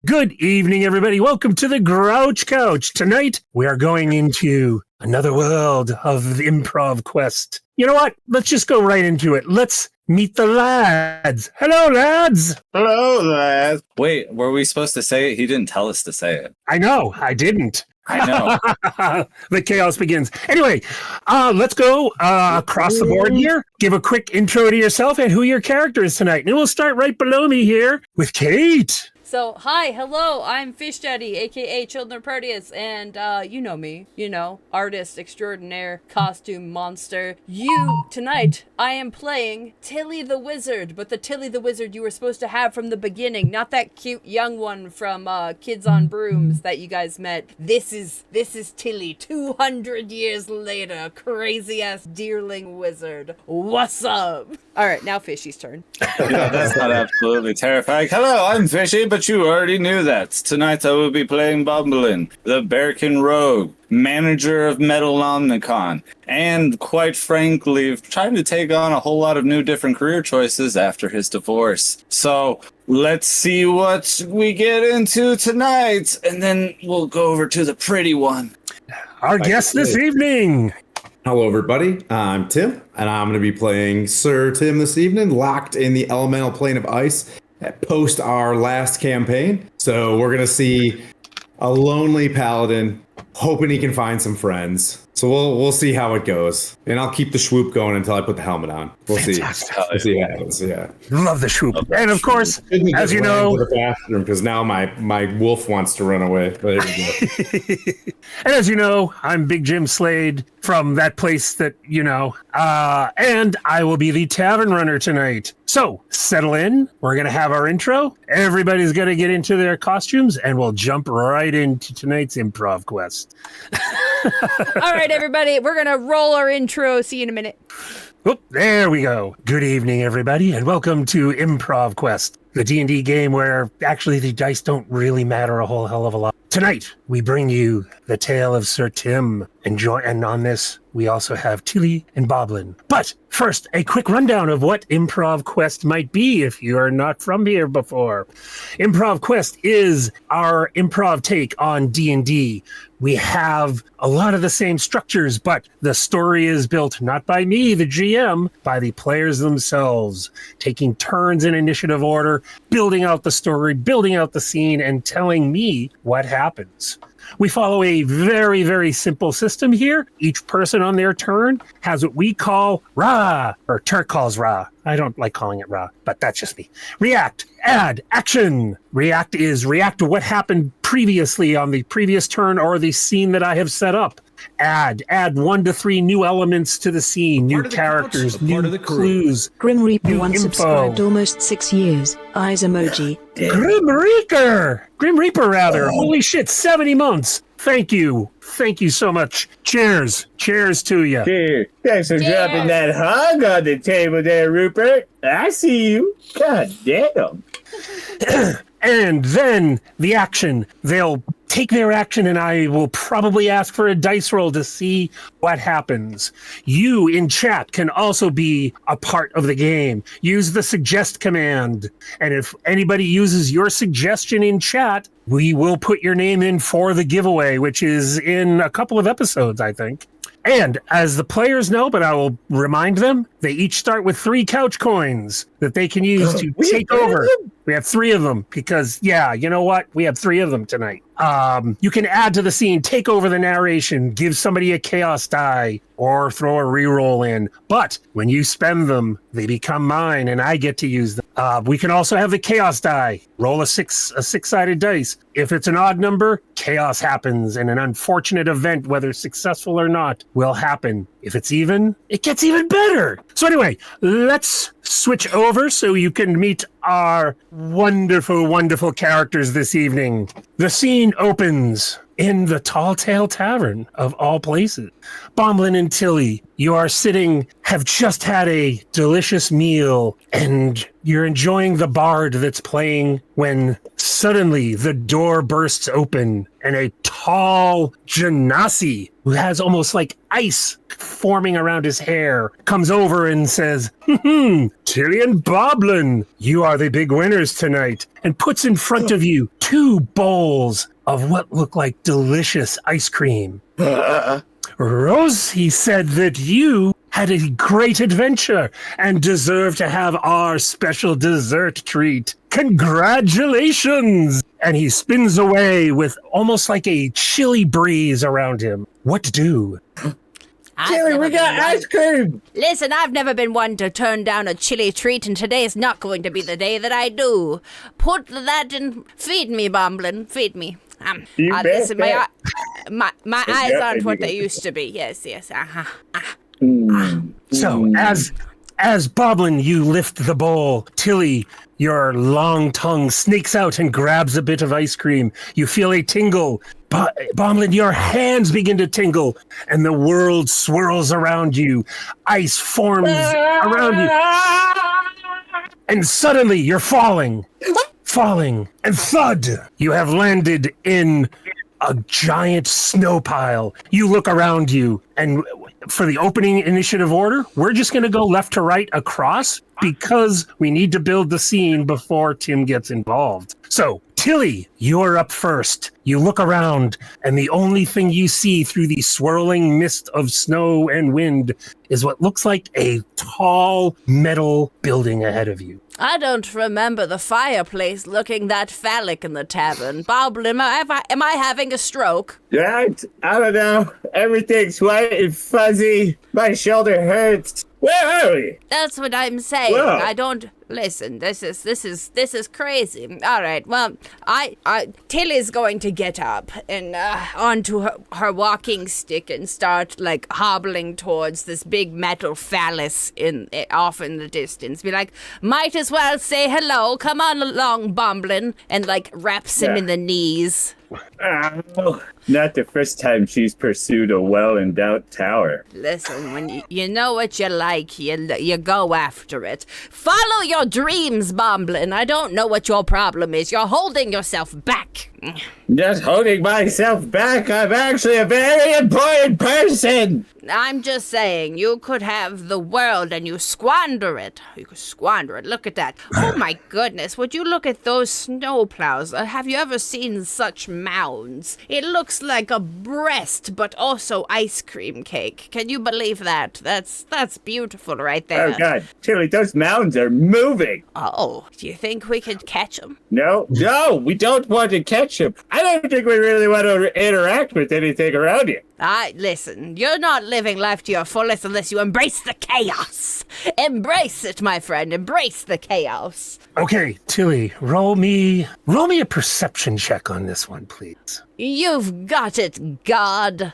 Good evening, everybody. Welcome to the Grouch Couch. Tonight, we are going into another world of the Improv Quest. You know what? Let's just go right into it. Let's meet the lads. Hello, lads. Hello, lads. Wait, were we supposed to say it? He didn't tell us to say it. I know. I didn't. I know. The chaos begins. Anyway, let's go across the board here. Give a quick intro to yourself and who your character is tonight. And we'll start right below me here with Kate. So, hi, hello, I'm Fish Daddy, aka Children of Proteus, and, you know me, artist extraordinaire, costume monster. Tonight, I am playing Tilly the Wizard, but the Tilly the Wizard you were supposed to have from the beginning, not that cute young one from, Kids on Brooms that you guys met. This is Tilly, 200 years later, crazy-ass deerling wizard. What's up? Alright, now Fishy's turn. Yeah, that's not absolutely terrifying. Hello, I'm Fishy, but you already knew that. Tonight I will be playing Bomblin, the Bearkin Rogue, manager of Metal Omnicon, and quite frankly, trying to take on a whole lot of new different career choices after his divorce. So let's see what we get into tonight, and then we'll go over to the pretty one. Our guest this evening. Hello, everybody. I'm Tim, and I'm going to be playing Sir Tim this evening, locked in the elemental plane of ice post our last campaign. So we're going to see a lonely paladin hoping he can find some friends. So we'll see how it goes. And I'll keep the swoop going until I put the helmet on. We'll see. We'll see what happens. Yeah. Love the swoop. And of course, as you know, the bathroom because now my wolf wants to run away. But there we go. And as you know, I'm Big Jim Slade from that place that you know. And I will be the tavern runner tonight. So settle in. We're gonna have our intro. Everybody's gonna get into their costumes, and we'll jump right into tonight's improv quest. All right, everybody, we're gonna roll our intro. See you in a minute. Oop, there we go. Good evening, everybody, and welcome to Improv Quest, the D&D game where actually the dice don't really matter a whole hell of a lot. Tonight, we bring you the tale of Sir Tim, and on this, we also have Tilly and Bomblin. But first, a quick rundown of what Improv Quest might be if you are not from here before. Improv Quest is our improv take on D&D. We have a lot of the same structures, but the story is built not by me, the GM, by the players themselves, taking turns in initiative order, building out the story, building out the scene, and telling me what happens. We follow a very, very simple system here. Each person on their turn has what we call Ra, or Turk calls Ra. I don't like calling it Ra, but that's just me. React, add, action. React is react to what happened previously on the previous turn or the scene that I have set up. Add 1 to 3 new elements to the scene, new characters, new clues. Grim Reaper once info. subscribed almost 6 years. Eyes emoji. Grim Reaper, rather. Holy shit, 70 months. Thank you so much. Cheers to you. Cheers. Thanks for dropping that hog on the table there, Rupert. I see you. God damn. And then the action. They'll take their action and I will probably ask for a dice roll to see what happens. You in chat can also be a part of the game. Use the suggest command. And if anybody uses your suggestion in chat, we will put your name in for the giveaway, which is in a couple of episodes, I think. And as the players know, but I will remind them, they each start with 3 couch coins that they can use to take over. We have 3 of them because, yeah, you know what? We have 3 of them tonight. You can add to the scene, take over the narration, give somebody a chaos die, or throw a reroll in. But when you spend them, they become mine, and I get to use them. We can also have the chaos die. Roll a six-sided dice. If it's an odd number, chaos happens, and an unfortunate event, whether successful or not, will happen. If it's even, it gets even better. So anyway, let's switch over so you can meet our wonderful, wonderful characters this evening. The scene opens in the Tall Tale Tavern, of all places. Bomblin and Tilly, you are sitting, have just had a delicious meal, and you're enjoying the bard that's playing when suddenly the door bursts open and a tall genasi who has almost like ice forming around his hair, comes over and says, Tilly and Bomblin, you are the big winners tonight, and puts in front of you 2 bowls of what look like delicious ice cream. Rose, he said that you had a great adventure and deserve to have our special dessert treat. Congratulations! And he spins away with almost like a chilly breeze around him. What to do? Tilly, we got ice cream! Listen, I've never been one to turn down a chilly treat, and today is not going to be the day that I do. Put that in. Feed me, Bomblin. Feed me. Listen, my eyes aren't what they used to be. Yes. So, as Bomblin, you lift the bowl, Tilly, your long tongue snakes out and grabs a bit of ice cream. You feel a tingle. Bomblin, your hands begin to tingle, and the world swirls around you. Ice forms around you. And suddenly, you're falling, and thud! You have landed in a giant snow pile. You look around you, and for the opening initiative order, we're just going to go left to right across because we need to build the scene before Tim gets involved. So, Tilly, you're up first. You look around, and the only thing you see through the swirling mist of snow and wind is what looks like a tall metal building ahead of you. I don't remember the fireplace looking that phallic in the tavern. Bomblin, am I having a stroke? Right? I don't know. Everything's white and fuzzy. My shoulder hurts. Where are we? That's what I'm saying. Whoa. I don't listen. This is crazy. All right. Well, Tilly's going to get up and onto her walking stick and start like hobbling towards this big metal phallus off in the distance. Be like, might as well say hello. Come on along, Bomblin, and like wraps him in the knees. Oh, not the first time she's pursued a well-endowed tower. Listen, when you know what you like, you go after it. Follow your dreams, Bomblin. I don't know what your problem is. You're holding yourself back. Just holding myself back. I'm actually a very important person. I'm just saying, you could have the world and you squander it. You could squander it. Look at that. Oh my goodness, would you look at those snowplows? Have you ever seen such mounds? It looks like a breast, but also ice cream cake. Can you believe that? That's beautiful right there. Oh God, Tilly, those mounds are moving. Oh, do you think we could catch them? No, we don't want to catch him. I don't think we really want to interact with anything around here. Listen, you're not living life to your fullest unless you embrace the chaos. Embrace it, my friend. Embrace the chaos. Okay, Tilly, roll me a perception check on this one, please. You've got it, God.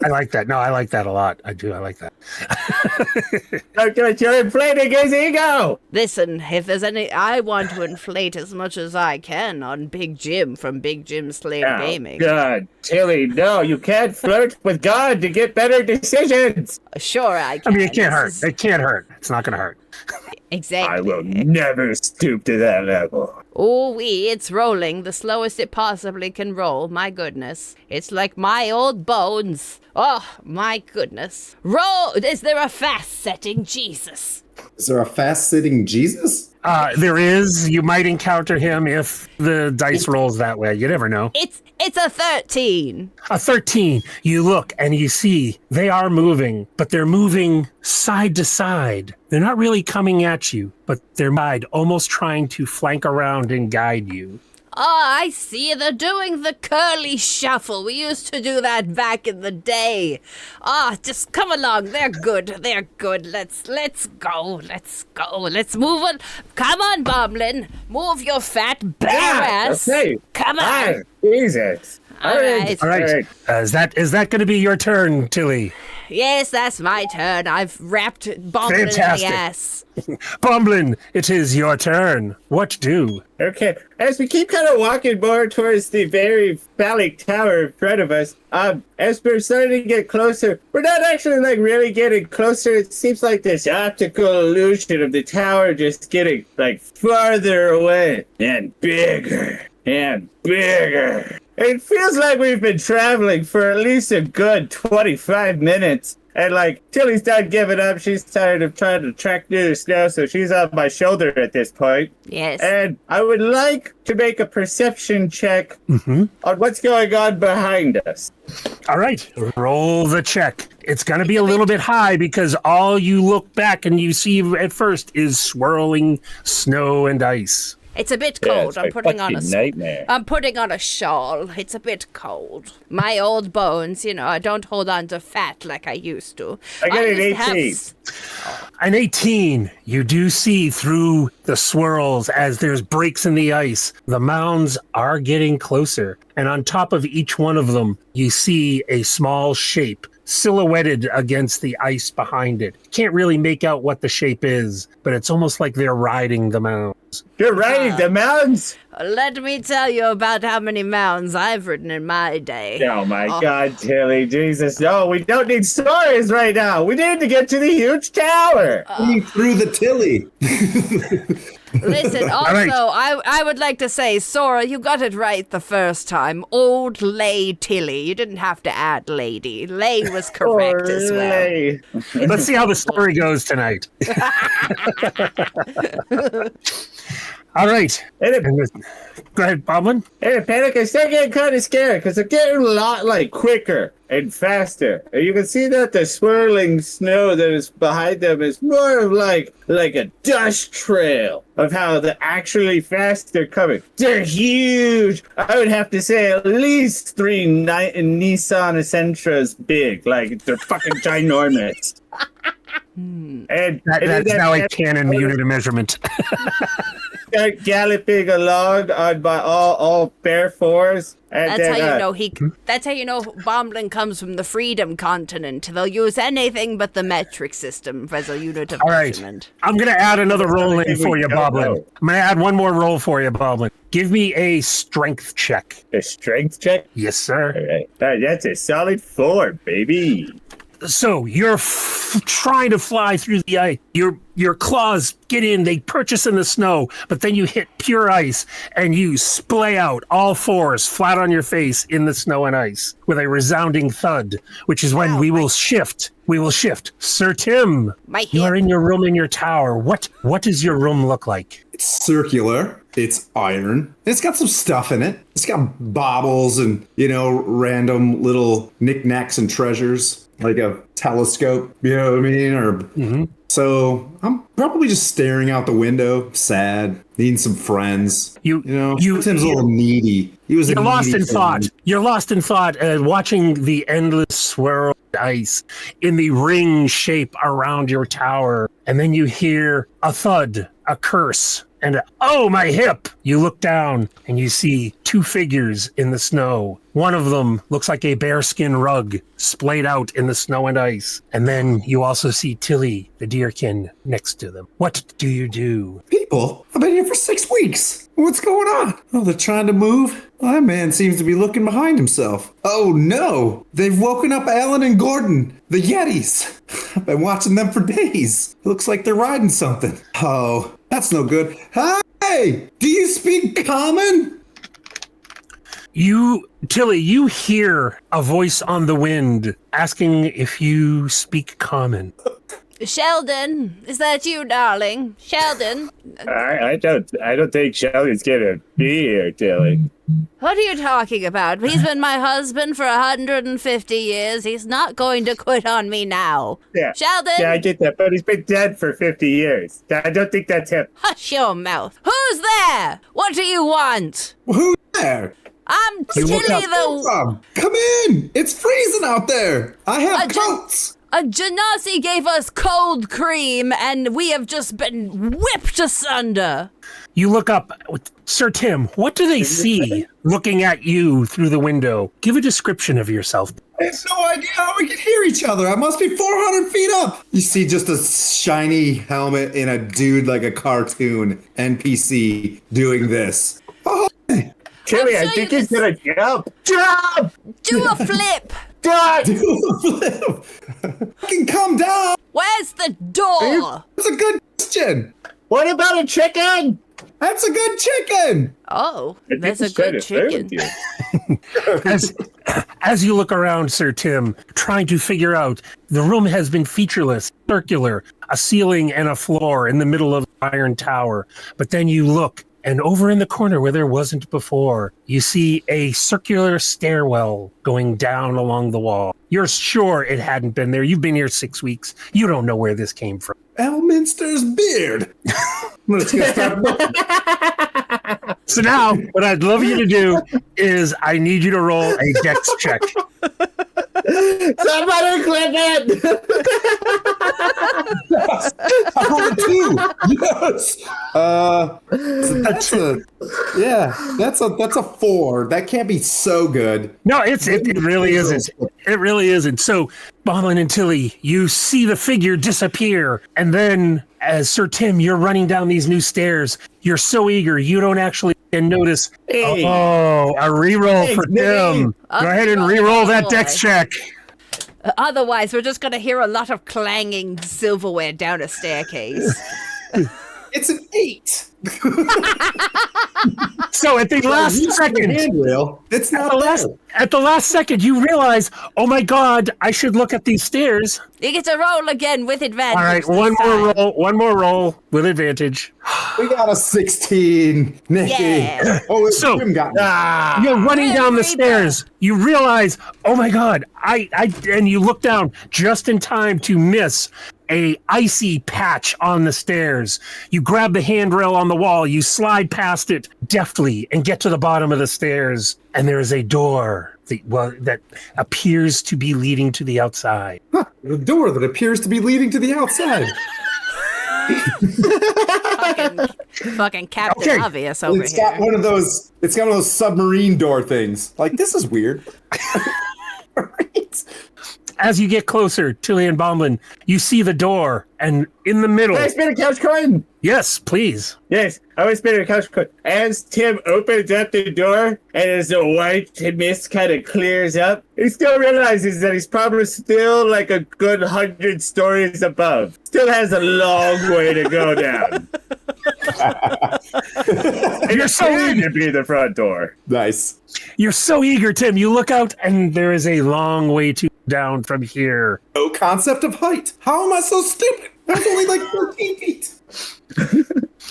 I like that. No, I like that a lot. I do. I like that. You're inflating his ego. Listen, if there's any, I want to inflate as much as I can on Big Jim from Big Jim Slade Gaming. God, Tilly, no, you can't flirt with God to get better decisions. Sure, I can. I mean, it can't hurt. It can't hurt. It's not going to hurt. Exactly. I will never stoop to that level. Ooh-wee, it's rolling the slowest it possibly can roll. My goodness. It's like my old bones. Oh, my goodness. Roll! Is there a fast setting? Jesus. Is there a fast-sitting Jesus? There is. You might encounter him if the dice rolls that way. You never know. It's a 13. A 13. You look and you see they are moving, but they're moving side to side. They're not really coming at you, but they're almost trying to flank around and guide you. Oh, I see. They're doing the curly shuffle. We used to do that back in the day. Just come along. They're good. They're good. Let's go. Let's go. Let's move on. Come on, Bomblin. Move your fat bare ass. Okay. Come on. Jesus. All right. All right. Is that going to be your turn, Tilly? Yes, that's my turn. I've wrapped Bomblin in the ass. Bomblin, it is your turn. What do? Okay, as we keep kind of walking more towards the very phallic tower in front of us, as we're starting to get closer, we're not actually like really getting closer. It seems like this optical illusion of the tower just getting like farther away and bigger and bigger It feels like we've been traveling for at least a good 25 minutes. And, like, Tilly's done giving up. She's tired of trying to track through the snow, so she's on my shoulder at this point. Yes. And I would like to make a perception check on what's going on behind us. All right, roll the check. It's going to be a little bit high because all you look back and you see at first is swirling snow and ice. It's a bit cold. it's I'm my putting on a fucking nightmare. I'm putting on a shawl. It's a bit cold. My old bones, I don't hold on to fat like I used to. I got an just have 18. An 18, you do see through the swirls as there's breaks in the ice. The mounds are getting closer. And on top of each one of them, you see a small shape silhouetted against the ice behind it. Can't really make out what the shape is, but it's almost like they're riding the mounds. You're riding the mountains? Let me tell you about how many mounds I've ridden in my day. Oh my God, Tilly, Jesus. No, we don't need stories right now. We need to get to the huge tower. Through the Tilly. Listen, also, right. I would like to say, Sora, you got it right the first time. Old Lay Tilly. You didn't have to add lady. Lay was correct as well. Olay. Let's see how the story goes tonight. All right. In a, Go ahead, Bomblin. in a panic, I start getting kind of scared because I'm getting a lot quicker and faster. And you can see that the swirling snow that is behind them is more of like a dust trail of how the actually fast they're coming. They're huge. I would have to say at least 3 Nissan Sentras big. Like they're fucking ginormous. And That's now a canon unit of measurement. start galloping along on my all bare fours. And That's then, how you know That's how you know Bomblin comes from the Freedom Continent. They'll use anything but the metric system as a unit of All right. measurement. I'm going to add another roll in Everything for we you, don't Bomblin. know. I'm going to add one more roll for you, Bomblin. Give me a strength check. a strength check. Yes, sir. All right. That's a solid 4, baby. So you're trying to fly through the ice. Your claws get in, they purchase in the snow, but then you hit pure ice and you splay out all fours flat on your face in the snow and ice with a resounding thud, which is when we will shift. We will shift. Sir Tim, My you are hip. in your room in your tower. What does your room look like? It's circular. It's iron. It's got some stuff in it. It's got baubles and, random little knickknacks and treasures, like a telescope, you know what I mean? Or So I'm probably just staring out the window, sad, needing some friends. Tim's a little needy. You're lost in thought. You're lost in thought, watching the endless swirl of ice in the ring shape around your tower. And then you hear a thud, a curse, and oh, my hip! You look down and you see 2 figures in the snow. One of them looks like a bearskin rug splayed out in the snow and ice. And then you also see Tilly, the deerkin, next to them. What do you do? People, I've been here for 6 weeks. What's going on? Oh, they're trying to move? My man seems to be looking behind himself. Oh no, they've woken up Alan and Gordon, the Yetis. I've been watching them for days. Looks like they're riding something. Oh, that's no good. Hey, do you speak common? Tilly, you hear a voice on the wind asking if you speak common. Sheldon, is that you, darling? Sheldon, I don't think Shelly's gonna be here, Tilly. what are you talking about? He's been my husband for 150 years. He's not going to quit on me now. Yeah. Sheldon, Yeah, I get that, but he's been dead for 50 years. I don't think that's him. hush your mouth. Who's there? What do you want? Who's there? I'm Tilly the... Come in. It's freezing out there. I have coats. A Genasi gave us cold cream, and we have just been whipped asunder. You look up. Sir Tim, what do they see looking at you through the window? Give a description of yourself. I have no idea how we can hear each other. I must be 400 feet up. You see just a shiny helmet and a dude like a cartoon NPC doing this. Oh, Tilly, I sure think you he's can- gonna jump. Jump! Do a flip. Fucking calm down. Where's the door? That's a good question. What about a chicken? That's a good chicken. Oh, I that's a didn't good share chicken. it with you. As you look around, Sir Tim, trying to figure out, the room has been featureless, circular, a ceiling and a floor in the middle of the iron tower. But then you look, and over in the corner where there wasn't before, you see a circular stairwell going down along the wall. You're sure it hadn't been there. You've been here 6 weeks. You don't know where this came from. Elminster's beard. Let's get started. So now, what I'd love you to do is I need you to roll a dex check. Somebody clip it! I rolled a 2. Yes. So that's a 4. That can't be so good. No, it really isn't. It really isn't. So, Bomblin and Tilly, you see the figure disappear, and then as Sir Tim, you're running down these new stairs. You're so eager, you don't actually notice. Hey. Oh, a reroll for Tim. Go ahead and reroll that dex check. Otherwise, we're just going to hear a lot of clanging silverware down a staircase. It's an 8. So at the last second, Handrail. It's not at the last second, you realize, oh my God, I should look at these stairs. You get to roll again with advantage. All right, one more roll with advantage. We got a 16. Nikki. Yeah. Oh, So- Jim got You're running down the Everybody. stairs. You realize, oh my God, and you look down just in time to miss a icy patch on the stairs. You grab the handrail on the wall, you slide past it deftly and get to the bottom of the stairs, and there is a door that appears to be leading to the outside. the door that appears to be leading to the outside. Fucking Captain Okay. Obvious over It's here. got one of those. It's got one of those submarine door things. Like, this is weird. Right. As you get closer, Tilly and Bomblin, you see the door, and in the middle, Can I spin a couch coin? yes, please. Yes, I was spinning a couch coin. As Tim opens up the door, and as the white mist kind of clears up, he still realizes that he's probably still like a good 100 stories above. Still has a long way to go down. And You're so appeared eager. to be the front door. Nice. You're so eager, Tim. You look out, and there is a long way to down from here. No concept of height. How am I so stupid? That's only like 14 feet.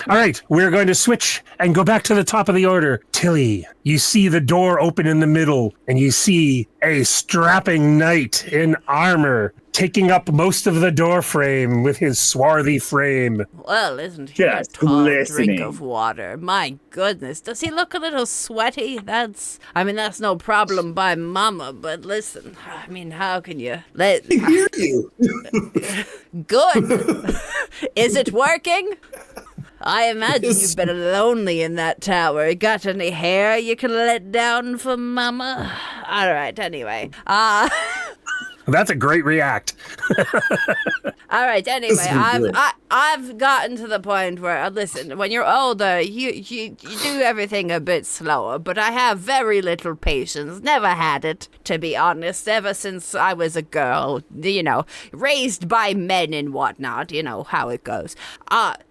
All right, we're going to switch and go back to the top of the order. Tilly, you see the door open in the middle, and you see a strapping knight in armor taking up most of the door frame with his swarthy frame. Well, isn't he a Just tall drink listening. of water? My goodness, does he look a little sweaty? That's no problem by mama, but listen, I mean, how can you let... I hear you. Good. Is it working? I imagine Yes. you've been lonely in that tower. Got any hair you can let down for mama? All right, anyway. That's a great react. All right. Anyway, This is great. I've gotten to the point where listen. When you're older, you do everything a bit slower. But I have very little patience. Never had it, to be honest. Ever since I was a girl, raised by men and whatnot. You know how it goes.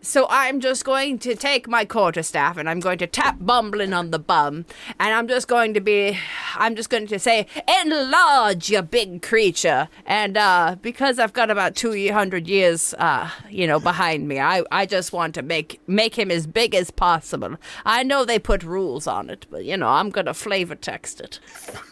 So I'm just going to take my quarterstaff and I'm going to tap Bomblin on the bum, and I'm just going to say, enlarge, you big creature. And because I've got about 200 years, behind me, I just want to make him as big as possible. I know they put rules on it, but I'm gonna flavor text it.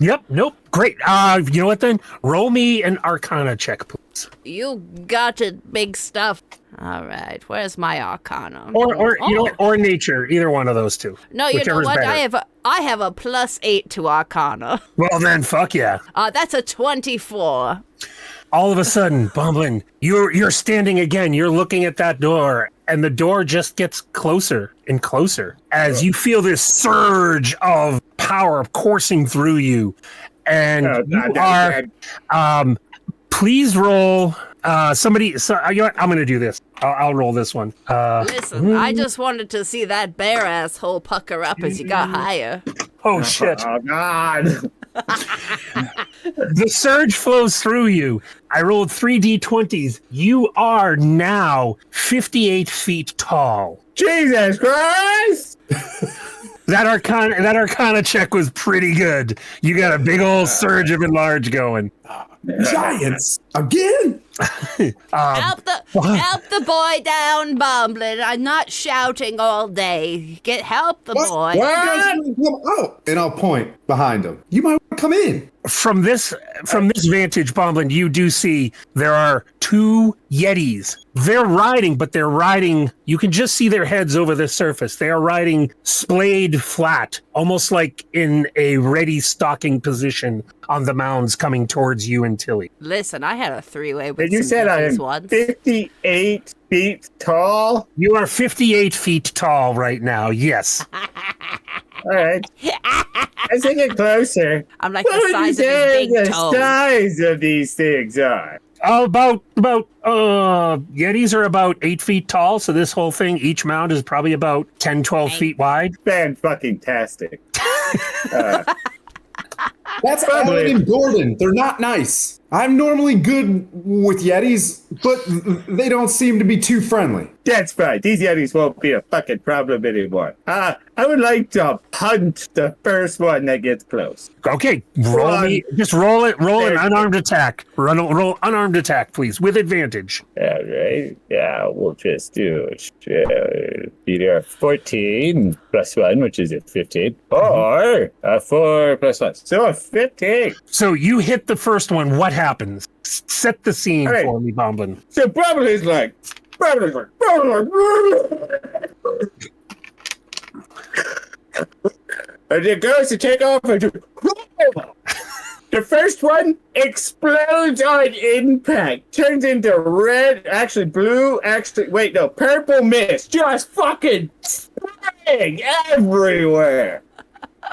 Yep, nope, great. You know what then? Roll me an Arcana check, please. You got it, big stuff. All right, where's my Arcana? Or nature, either one of those two. No, you know Whichever's what? better. I have a +8 to Arcana. Well then, fuck yeah. That's a 24. All of a sudden, Bomblin, you're standing again. You're looking at that door, and the door just gets closer and closer as you feel this surge of power coursing through you. And please roll. Somebody. So you know what? I'm gonna do this. I'll roll this one. Listen, I just wanted to see that bear asshole pucker up as you got higher. Oh shit! Oh, God. The surge flows through you. I rolled 3 d20s. You are now 58 feet tall. Jesus Christ! That Arcana check was pretty good. You got a big old surge of enlarge going. Giants again. Help the boy down, Bomblin. I'm not shouting all day. Help the boy. You guys wanna come out? And I'll point behind him. You might want to come in. From this vantage, Bomblin, you do see there are 2 Yetis. They're riding, but they're riding. You can just see their heads over the surface. They are riding splayed flat, almost like in a ready stalking position on the mounds coming towards you and Tilly. Listen, I had a 3-way with And you some said I Yetis am once. 58 feet tall? You are 58 feet tall right now. Yes. All right. Let's get closer. I'm like What the would you size of his say big the toe. size of these things are? About Yetis are about 8 feet tall, so this whole thing, each mound is probably about 10, 12 feet wide. Fan-fucking-tastic. That's Probably. Alan and Gordon. They're not nice. I'm normally good with Yetis, but they don't seem to be too friendly. That's fine. These Yetis won't be a fucking problem anymore. I would like to punt the first one that gets close. Okay, roll an unarmed attack. Roll unarmed attack, please, with advantage. All right. Yeah, we'll just do either 14 plus 1, which is a 15, or a 4 plus 1. So a 15. So you hit the first one. What happens? Set the scene All right. for me, Bomblin. So Bomblin's like. And it goes to take off and the first one explodes on impact, turns into red, actually blue, purple mist, just fucking spraying everywhere.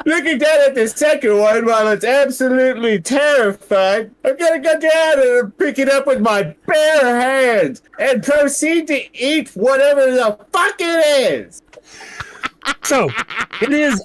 Looking down at the second one while it's absolutely terrified, I'm gonna go down and pick it up with my bare hands and proceed to eat whatever the fuck it is. So it is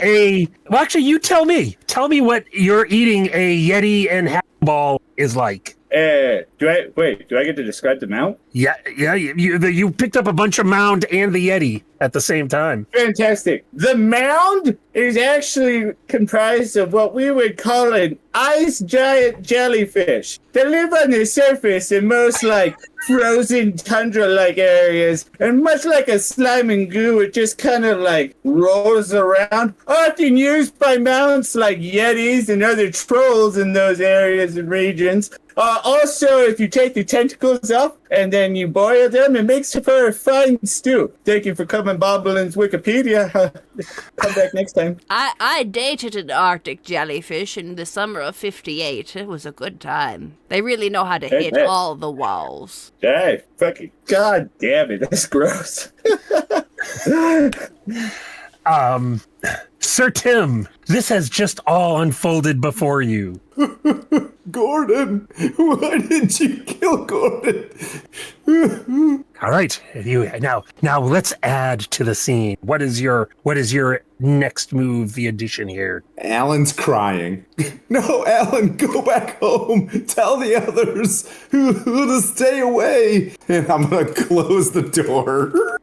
a. Well, actually, you tell me. Tell me what you're eating a Yeti and Ball is like. Do I get to describe the mount? Yeah. You picked up a bunch of mound and the Yeti at the same time. Fantastic. The mound is actually comprised of what we would call an ice giant jellyfish. They live on the surface in most frozen tundra-like areas, and much like a slime and goo, it just kind of rolls around, often used by mounts like Yetis and other trolls in those areas and regions. Also, if you take the tentacles off and then you boil them, it makes for a fine stew. Thank you for coming, Bomblin's Wikipedia. Come back next time. I dated an Arctic jellyfish in the summer of '58. It was a good time. They really know how to hit all the walls. Hey, fucking god damn it, that's gross. Sir Tim, this has just all unfolded before you. Gordon, why did you kill Gordon? All right, now let's add to the scene. What is your next move? The addition here. Alan's crying. No, Alan, go back home. Tell the others who to stay away. And I'm gonna close the door.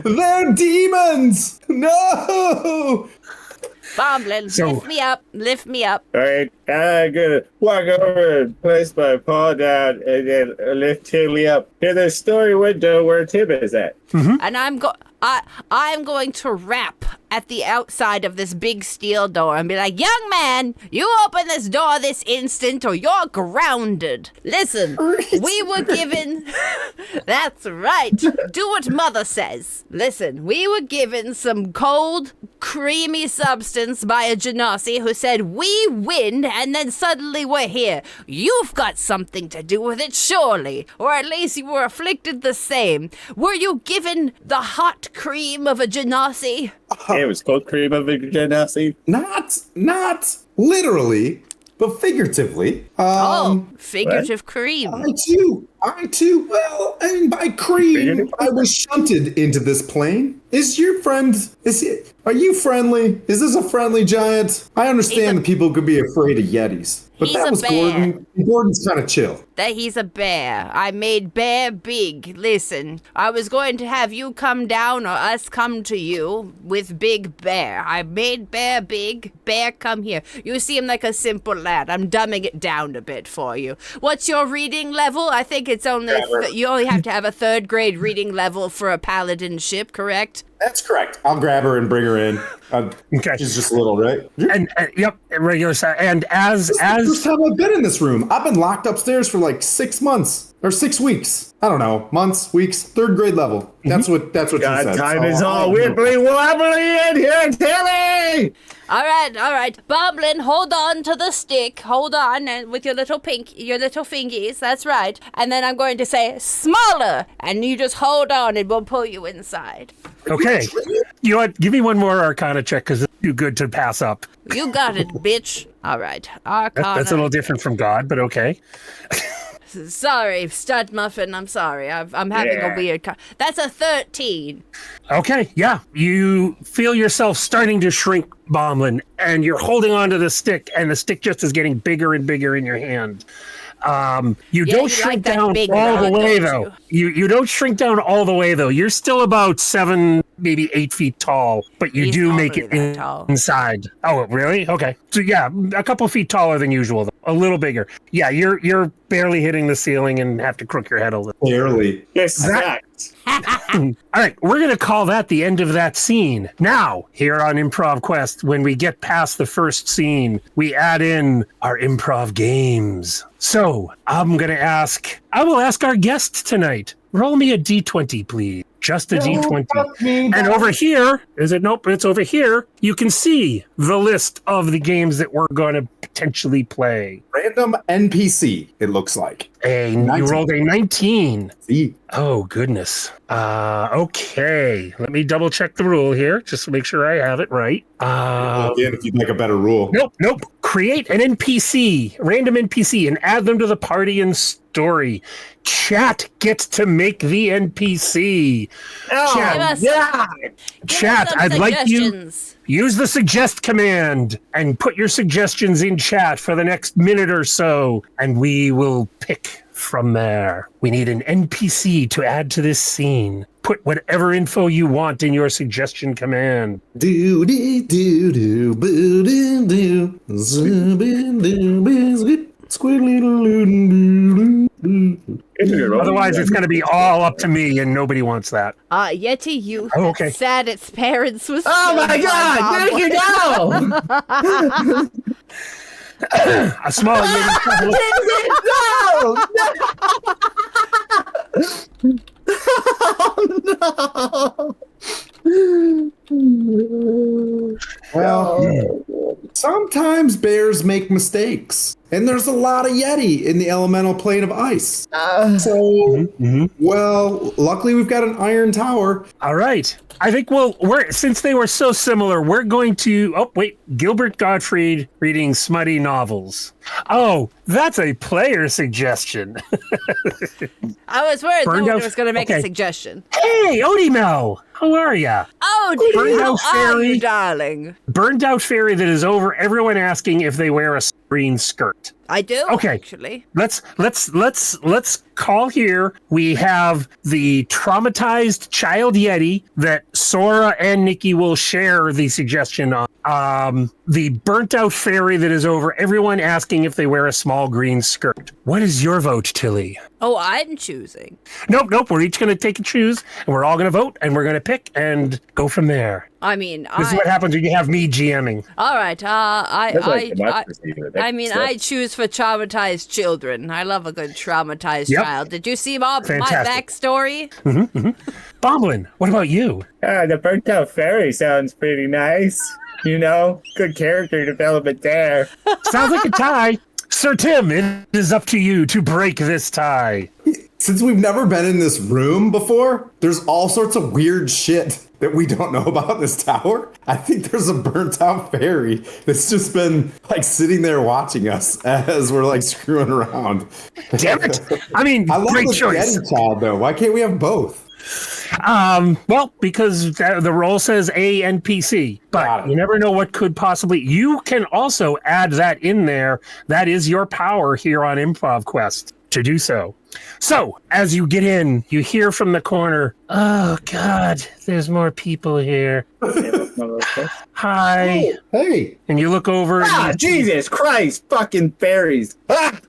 They're demons! No! Bomblin, lift me up. All right, I'm gonna walk over and place my paw down and then lift Tilly up to the story window where Tim is at. And I'm going to rap at the outside of this big steel door and be like, young man, you open this door this instant or you're grounded. Listen, we were given... That's right. Do what mother says. Listen, we were given some cold, creamy substance by a genasi who said, we win, and then suddenly we're here. You've got something to do with it, surely. Or at least you were afflicted the same. Were you given the hot cream of a genasi? It was cold cream of a genasi. Not literally, but figuratively. Figurative cream. I too. Well, I mean, by cream, I was shunted into this plane. Is your friend? Are you friendly? Is this a friendly giant? I understand that people could be afraid of Yetis, but He's that a was bear. Gordon. Gordon's kind of chill. that he's a bear. I made bear big. Listen, I was going to have you come down or us come to you with big bear. I made bear big. Bear, come here. You seem like a simple lad. I'm dumbing it down a bit for you. What's your reading level? I think it's only, you only have to have a 3rd grade reading level for a paladin ship, correct? That's correct. I'll grab her and bring her in. Okay. She's just little, right? And yep, regular size. And as This is the first time I've been in this room. I've been locked upstairs for like 6 months or 6 weeks. I don't know, months, weeks, 3rd grade level. That's what she said. Time is So, all wibbly wobbly in here, Tilly! All right. Bomblin, hold on to the stick. Hold on and with your little fingies. That's right. And then I'm going to say smaller, and you just hold on, and we'll pull you inside. okay, you know what? Give me one more Arcana check because it's too good to pass up. You got it, bitch. All right, Arcana. That's a little different from God, but okay. Sorry, Stud Muffin. I'm sorry. I'm having a weird. That's a 13. Okay, yeah. You feel yourself starting to shrink, Bomblin, and you're holding onto the stick, and the stick just is getting bigger and bigger in your hand. You don't shrink down all the way, though. You don't shrink down all the way, though. You're still about 7, maybe 8 feet tall, but you do make it inside. Oh, really? Okay. So yeah, a couple feet taller than usual, though. A little bigger. Yeah, you're barely hitting the ceiling and have to crook your head a little. Barely. Exact. All right, we're going to call that the end of that scene. Now, here on Improv Quest, when we get past the first scene, we add in our improv games. So, I will ask our guest tonight, roll me a d20, please. Just a d20. And over here, it's over here, you can see the list of the games that we're going to potentially play. Random NPC, it looks like. You rolled a 19. See? Oh, goodness. Okay. Let me double check the rule here just to make sure I have it right. Again, if you'd like a better rule. Nope. Create an NPC, random NPC, and add them to the party and story. Chat gets to make the NPC. Chat, I'd like you use the suggest command and put your suggestions in chat for the next minute or so, and we will pick from there. We need an NPC to add to this scene. Put whatever info you want in your suggestion command. Do do do do boo do do zoobin do biz Otherwise, it's going to be all up to me, and nobody wants that. Yeti youth sad its parents was. Oh my God! There you go. A small Yeti. Oh no! Well, sometimes bears make mistakes, and there's a lot of Yeti in the elemental plane of ice. Well, luckily we've got an iron tower. All right. I think since they were so similar, we're going to, Gilbert Gottfried reading smutty novels. Oh, that's a player suggestion. I was worried someone was going to make a suggestion. Hey, Odimel, how are ya? Oh, dear, how are you, darling? Burned out fairy that is over everyone asking if they wear a green skirt. I do. Okay. Actually. Let's call here. We have the traumatized child Yeti that Sora and Nikki will share the suggestion on. The burnt out fairy that is over everyone asking if they wear a small green skirt. What is your vote, Tilly? Oh, I'm choosing. Nope. We're each going to take a choose, and we're all going to vote, and we're going to pick and go from there. I mean, this is what happens when you have me GMing. All right. I choose for traumatized children. I love a good traumatized child. Did you see my backstory? Bomblin, what about you? The burnt out fairy sounds pretty nice. Good character development there. Sounds like a tie. Sir Tim, it is up to you to break this tie. Since we've never been in this room before, there's all sorts of weird shit that we don't know about this tower. I think there's a burnt out fairy that's just been sitting there watching us as we're screwing around. Damn it. I mean, I love great the choice. Yeti child though. Why can't we have both? Well, because the role says a NPC, but you never know what could possibly. You can also add that in there. That is your power here on Improv Quest. to do so. So, as you get in, you hear from the corner, "Oh, God, there's more people here. Hi." Hey. And you look over. Ah, Jesus Christ, fucking fairies. Ah!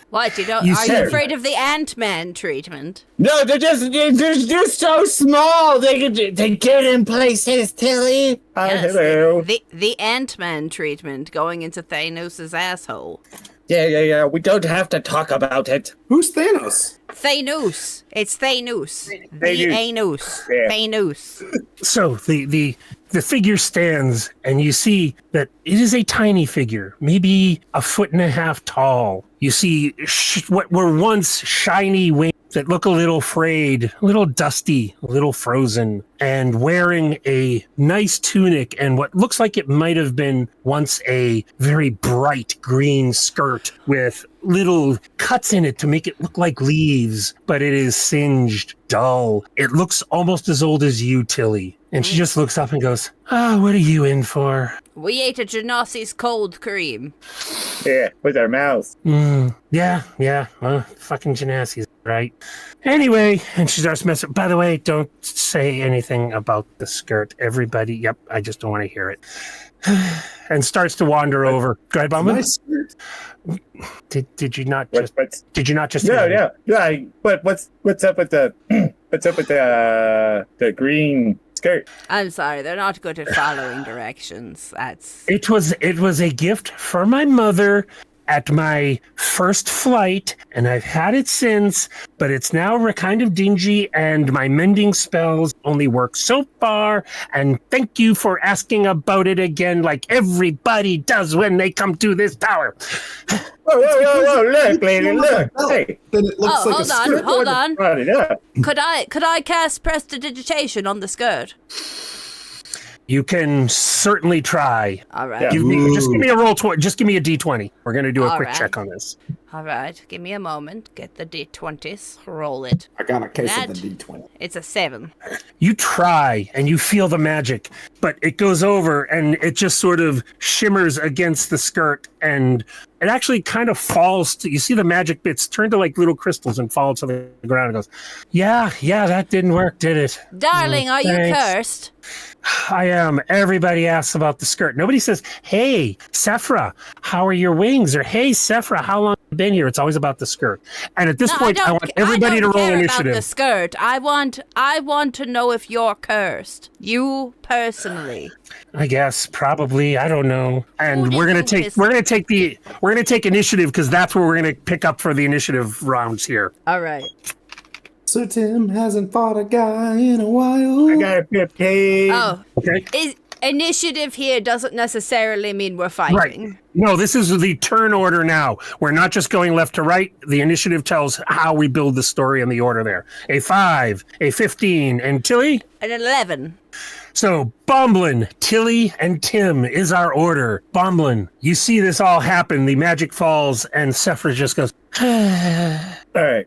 What, are You you said- afraid of the Ant-Man treatment? No, they're just so small. They get in places, Tilly. Yes, Hello. the Ant-Man treatment going into Thanos' asshole. Yeah. We don't have to talk about it. Who's Thanos? Thanos. It's Thanos. The Thanos. anus. Yeah. Thanos. So the figure stands, and you see that it is a tiny figure, maybe 1.5 feet tall. You see what were once shiny wings that look a little frayed, a little dusty, a little frozen, and wearing a nice tunic and what looks like it might have been once a very bright green skirt with little cuts in it to make it look like leaves, but it is singed, dull. It looks almost as old as you, Tilly. And she just looks up and goes, what are you in for? We ate a Genossi's cold cream. Yeah, with our mouths. Yeah, fucking Genasi's, right? Anyway, and she starts messing. By the way, don't say anything about the skirt. Everybody, yep, I just don't want to hear it. And starts to wander over. Go ahead, Bomblin. Nice skirt. Did you not just? What's Did you not just? yeah. But what's up with the the green skirt? I'm sorry, they're not good at following directions. That's It was a gift for my mother at my first flight, and I've had it since, but it's now kind of dingy, and my mending spells only work so far, and thank you for asking about it again like everybody does when they come to this tower. Whoa, look, lady, look. Hey, Then it looks like a skirt. hold on. brought it up. Could I cast prestidigitation on the skirt? You can certainly try. All right. Yeah. Just give me a roll. Just give me a d20. We're going to do a All quick right. check on this. All right. Give me a moment. Get the d20s. Roll it. I got a case That- of the D20. It's a 7. You try and you feel the magic, but it goes over and it just sort of shimmers against the skirt, and it actually kind of falls to, you see the magic bits turn to like little crystals and fall to the ground. And goes, yeah, that didn't work, did it? Darling, are you thanks. cursed? I am. Everybody asks about the skirt. Nobody says, hey, Sephra, how are your wings? Or, hey, Sephra, how long have you been here? It's always about the skirt. And at this No, point, I want everybody to roll care initiative. about the skirt. I want to know if you're cursed. You personally. I guess probably. I don't know. And Who we're gonna did you take initiative because that's where we're gonna pick up for the initiative rounds here. All right. So Tim hasn't fought a guy in a while. I got a 15. Oh, Okay. initiative here doesn't necessarily mean we're fighting. Right. No, this is the turn order now. We're not just going left to right. The initiative tells how we build the story and the order there. A 5, a 15, and Tilly? An 11. So, Bomblin, Tilly, and Tim is our order. Bomblin, you see this all happen. The magic falls, and Sephra just goes, All right.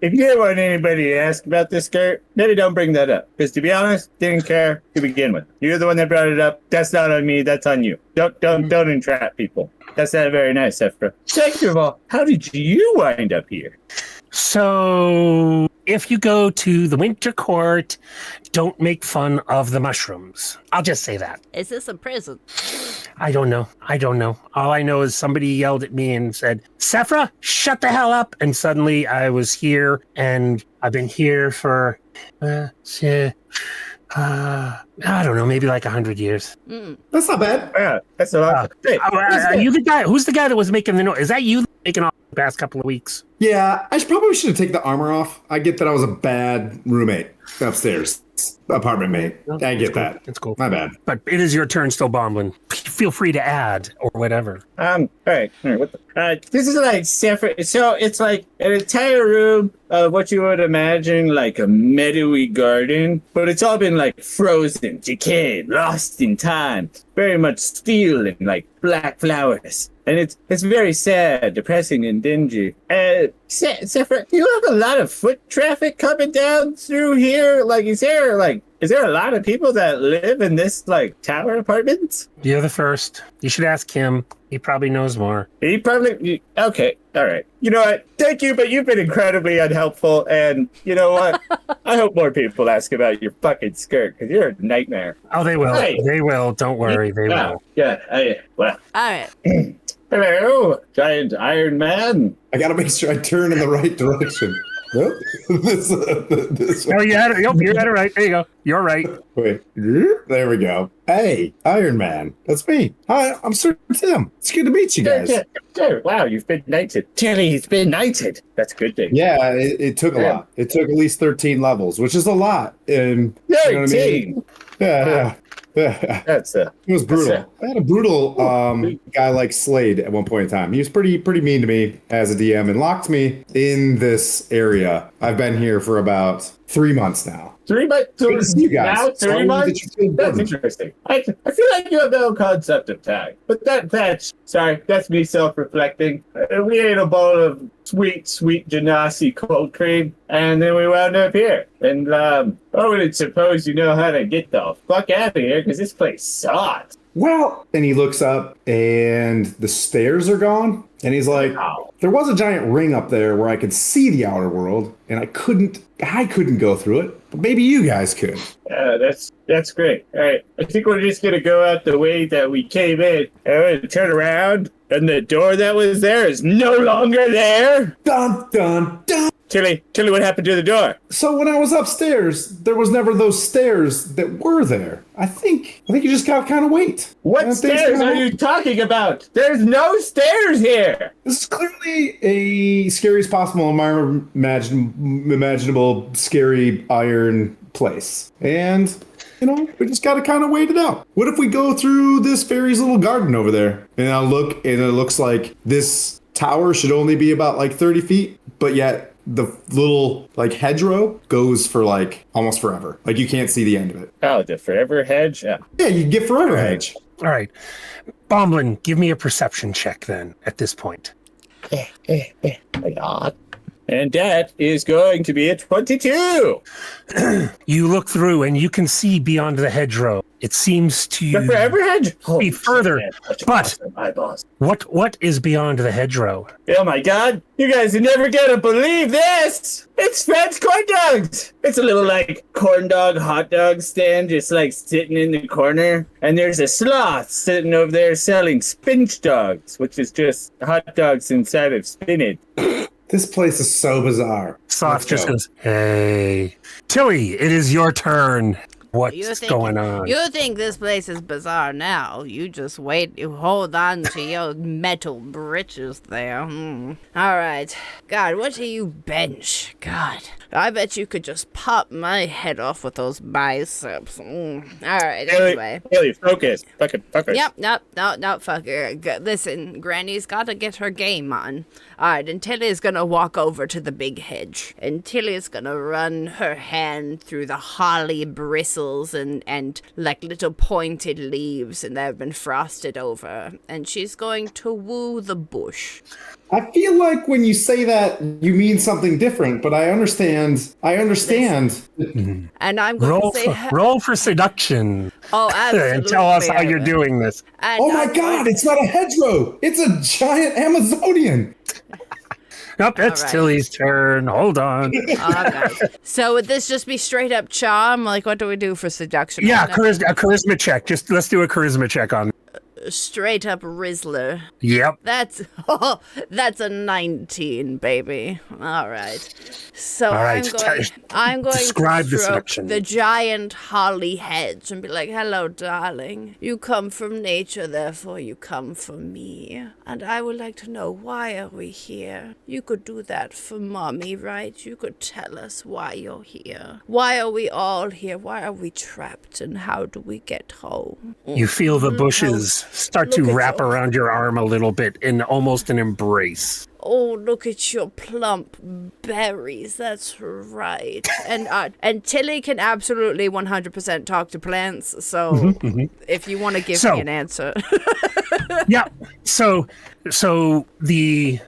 If you didn't want anybody to ask about this skirt, maybe don't bring that up. Because to be honest, didn't care to begin with. You're the one that brought it up. That's not on me. That's on you. Don't entrap people. That's not very nice, Sephra. Second of all, how did you wind up here? So, if you go to the Winter Court, don't make fun of the mushrooms. I'll just say that. Is this a prison? I don't know. All I know is somebody yelled at me and said, Sephra, shut the hell up. And suddenly I was here, and I've been here for, I don't know, maybe like 100 years. That's not bad. Yeah, that's a lot. Hey, Are you the guy? Who's the guy that was making the noise? Is that you making all the past couple of weeks? Yeah, I probably should have taken the armor off. I get that I was a bad roommate upstairs, apartment mate. I get that. It's cool. My bad. But it is your turn still, Bomblin. Feel free to add or whatever. all right. What the, this is like separate. So it's like an entire room of what you would imagine like a meadowy garden, but it's all been like frozen, decayed, lost in time. Very much steel and like black flowers. And it's very sad, depressing, and dingy. Sephra, you have a lot of foot traffic coming down through here. Like, is there like Is there a lot of people that live in this like tower apartment? You're the first. You should ask him. He probably knows more. He probably okay. All right. You know what? Thank you, but you've been incredibly unhelpful. And you know what? I hope more people ask about your fucking skirt because you're a nightmare. Oh, they will. Hey. They will. Don't worry. They will. Yeah. Well. All right. Hello, giant Iron Man. I gotta make sure I turn in the right direction. Nope. this Oh, you had it. Yep, you had it right. There you go. You're right. Wait. There we go. Hey, Iron Man. That's me. Hi, I'm Sir Tim. It's good to meet you guys. Wow, you've been knighted. Tilly's been knighted. That's a good thing. Yeah, it took a lot. It took at least 13 levels, which is a lot. And 13? you know what I mean? Yeah. That's It was brutal. I had a brutal guy like Slade at one point in time. He was pretty mean to me as a DM and locked me in this area. I've been here for about 3 months now. 3 months? Good to see you guys. Now 3 Sorry months? that you feel That's burdened. interesting. I feel like you have no concept of time. But that's me self-reflecting. We ate a bowl of sweet Genasi cold cream, and then we wound up here. And I would suppose you know how to get the fuck out of here, because this place sucks. Well, and he looks up and the stairs are gone. And he's like, Wow. there was a giant ring up there where I could see the outer world, and I couldn't go through it, but maybe you guys could. That's great. All right, I think we're just gonna go out the way that we came in, and we're gonna turn around, and the door that was there is no longer there. Dun, dun, dun. Tilly, what happened to the door? So when I was upstairs, there was never those stairs that were there. I think you just gotta kind of wait. What And things stairs kinda are you talking about? There's no stairs here. This is clearly a scariest possible imaginable scary iron place. And, we just gotta kind of wait it out. What if we go through this fairy's little garden over there? And I'll look, and it looks like this tower should only be about like 30 feet, but yet the little like hedgerow goes for like almost forever. Like you can't see the end of it. Oh, the forever hedge? Yeah. Yeah, you get forever hedge. All right. Bomblin, give me a perception check then at this point. And that is going to be a 22. You look through and you can see beyond the hedgerow. It seems The to forever hedge? be further. Man, such But awesome eyeballs. what is beyond the hedgerow? Oh my god, you guys are never gonna believe this! It's Fred's corn dogs! It's a little like corn dog hot dog stand just like sitting in the corner. And there's a sloth sitting over there selling spinach dogs, which is just hot dogs inside of spinach. This place is so bizarre. Sloth Let's just go. goes, hey. Tilly, it is your turn. What's You think, going on? You think this place is bizarre now. You just wait. You hold on to your metal britches there. All right. God, what do you bench? God. I bet you could just pop my head off with those biceps. All right, anyway. Haley, focus. Fucking focus. Yep, no, fucker. Listen, Granny's gotta get her game on. Alright, and Tilly's gonna walk over to the big hedge. And Tilly's gonna run her hand through the holly bristles and like little pointed leaves, and they've been frosted over. And she's going to woo the bush. I feel like when you say that, you mean something different, but I understand. And I'm going to say... roll for seduction. Oh, absolutely. And tell us how you're doing this. And Oh my I'm god, going- it's not a hedgerow. It's a giant Amazonian. Nope, it's All right. Tilly's turn. Hold on. Okay. So would this just be straight up charm? Like, what do we do for seduction? Yeah, a charisma check. Let's do a charisma check on. Straight up Rizzler. Yep. That's a 19, baby. All right. So All right, I'm going describe to the stroke seduction. the giant holly hedge and be like, "Hello, darling. You come from nature, therefore you come from me. And I would like to know, why are we here? You could do that for mommy, right? You could tell us why you're here. Why are we all here? Why are we trapped? And how do we get home?" You feel the bushes start to Look at wrap you. around your arm a little bit in almost an embrace. Oh, look at your plump berries. That's right. And Tilly can absolutely 100% talk to plants. So if you want to give me an answer. Yeah. So the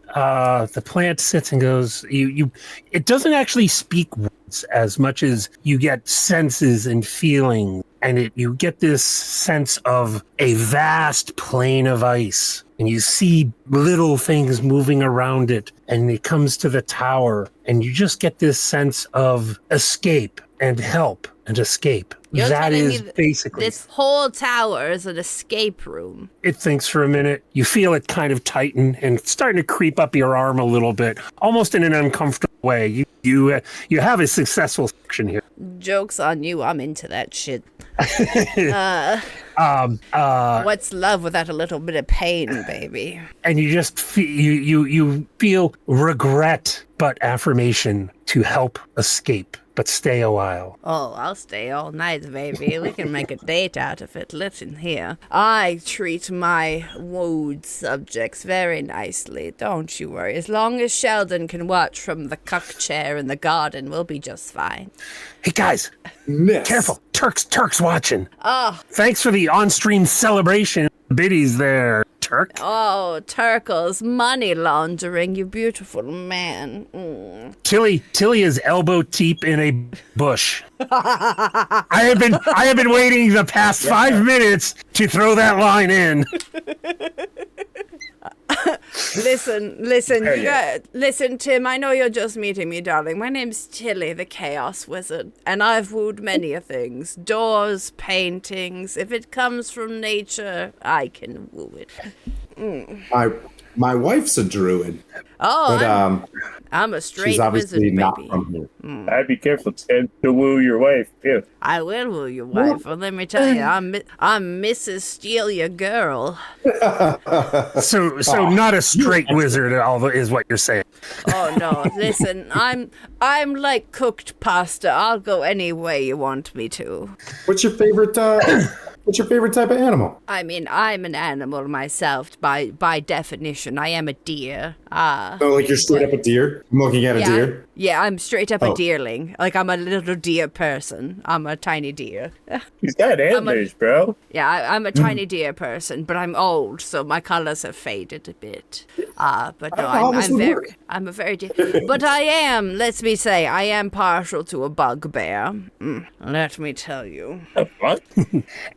plant sits and goes, it doesn't actually speak words words as much as you get senses and feelings. And you get this sense of a vast plain of ice. And you see little things moving around it. And it comes to the tower. And you just get this sense of escape and help and escape. You're That telling is me basically. This whole tower is an escape room. It thinks for a minute. You feel it kind of tighten and it's starting to creep up your arm a little bit, almost in an uncomfortable way. You have a successful section here. Joke's on you. I'm into that shit. What's love without a little bit of pain, baby? And you just you feel regret, but affirmation to help escape, but stay a while. Oh, I'll stay all night, baby. We can make a date out of it. Listen here. I treat my wooed subjects very nicely. Don't you worry. As long as Sheldon can watch from the cuck chair in the garden, we'll be just fine. Hey guys, Miss. careful! Turk's watching. Oh, Thanks for the on-stream celebration. Biddies there, Turk. oh, Turkles, money laundering, you beautiful man. Tilly is elbow deep in a bush. I have been waiting the past 5 minutes to throw that line in. Listen, Tim, I know you're just meeting me, darling. My name's Tilly, the Chaos Wizard, and I've wooed many a things. Doors, paintings. If it comes from nature, I can woo it. My wife's a druid. Oh, But I'm a straight she's obviously wizard, not baby. from here. I'd be careful, Tim, to woo your wife, too. I will woo your wife. Well, let me tell you, I'm Mrs. Steal Your Girl. So not a straight wizard, although is what you're saying. Oh no, listen, I'm like cooked pasta. I'll go any way you want me to. What's your favorite type of animal? I mean, I'm an animal myself by definition. I am a deer. Oh, like you're straight up a deer? I'm looking at a deer. Yeah, I'm straight up a Oh. deerling. Like I'm a little deer person. I'm a tiny deer. He's got antlers, bro. Yeah, I'm a tiny deer person, but I'm old, so my colors have faded a bit. But no, how this would work. I'm a very deer. But I am, let me say, I am partial to a bugbear. Let me tell you. What?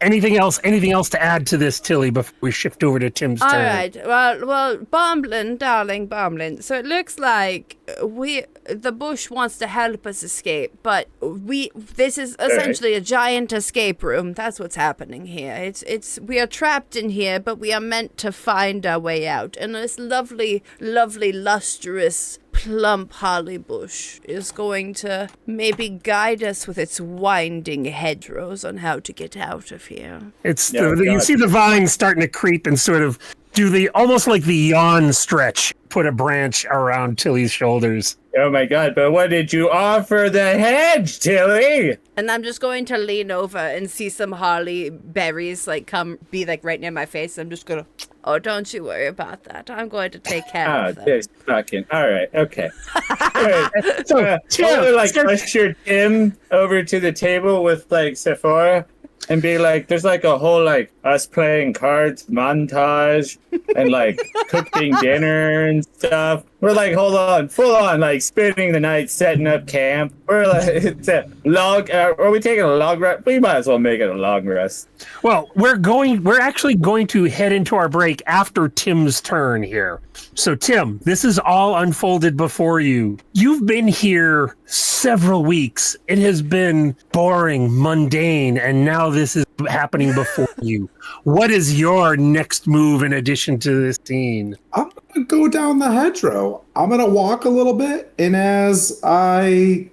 Anything else to add to this, Tilly, before we shift over to Tim's All turn? right. Well, Bomblin, darling Bomblin. So it looks like the bush wants to help us escape, but this is essentially a giant escape room. That's what's happening here. We are trapped in here, but we are meant to find our way out. And this lovely, lovely, lustrous, plump holly bush is going to maybe guide us with its winding hedgerows on how to get out of here. You see the vines starting to creep and sort of do almost like the yawn stretch. Put a branch around Tilly's shoulders. Oh my god, but what did you offer the hedge, Tilly? And I'm just going to lean over and see some holly berries be right near my face. I'm just gonna, oh, don't you worry about that. I'm going to take care of them. This fucking, alright, okay. Alright, Tim, I would usher Tim over to the table with Sephora and be like, there's a whole us playing cards montage and cooking dinner and stuff. We're full on spending the night setting up camp. We're it's a log. Are we taking a log rest? We might as well make it a log rest. Well, we're actually going to head into our break after Tim's turn here. So Tim, this is all unfolded before you. You've been here several weeks. It has been boring, mundane, and now this is happening before you. What is your next move in addition to this scene? I'm gonna go down the hedgerow. I'm gonna walk a little bit, and as I,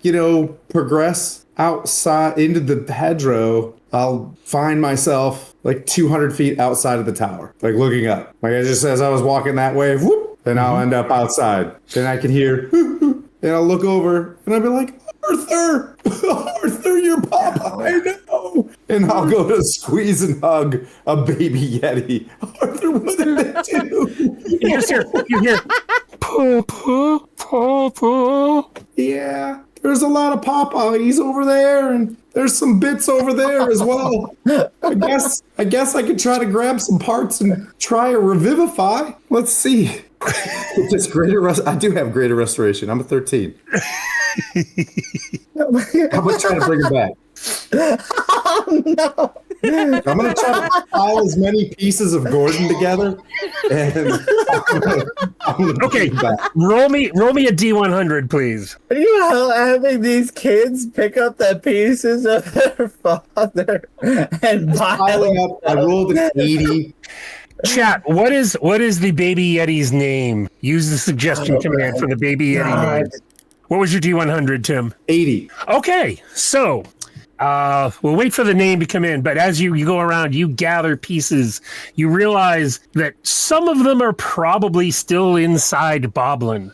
progress outside into the hedgerow, I'll find myself 200 feet outside of the tower, looking up. As I was walking that way, whoop, then I'll end up outside. Then I can hear, and I'll look over, and I'll be like, Arthur, Arthur, your papa, I know. And I'll go to squeeze and hug a baby Yeti. Arthur, what did I do? You hear, Papa, Papa. Yeah, there's a lot of papa. He's over there, and there's some bits over there as well. I guess I could try to grab some parts and try a revivify. Let's see. Just I do have greater restoration. I'm a 13. I'm gonna try to bring it back. Oh no! I'm gonna try to pile as many pieces of Gordon together, and I'm gonna Okay, bring it back. roll me a D100, please. Are you having these kids pick up the pieces of their father and Piling pile up. I rolled an 80. Chat, what is the baby Yeti's name? Use the suggestion command for the baby Yeti name. What was your D100, Tim? 80. Okay, so we'll wait for the name to come in, but as you go around, you gather pieces. You realize that some of them are probably still inside Bomblin.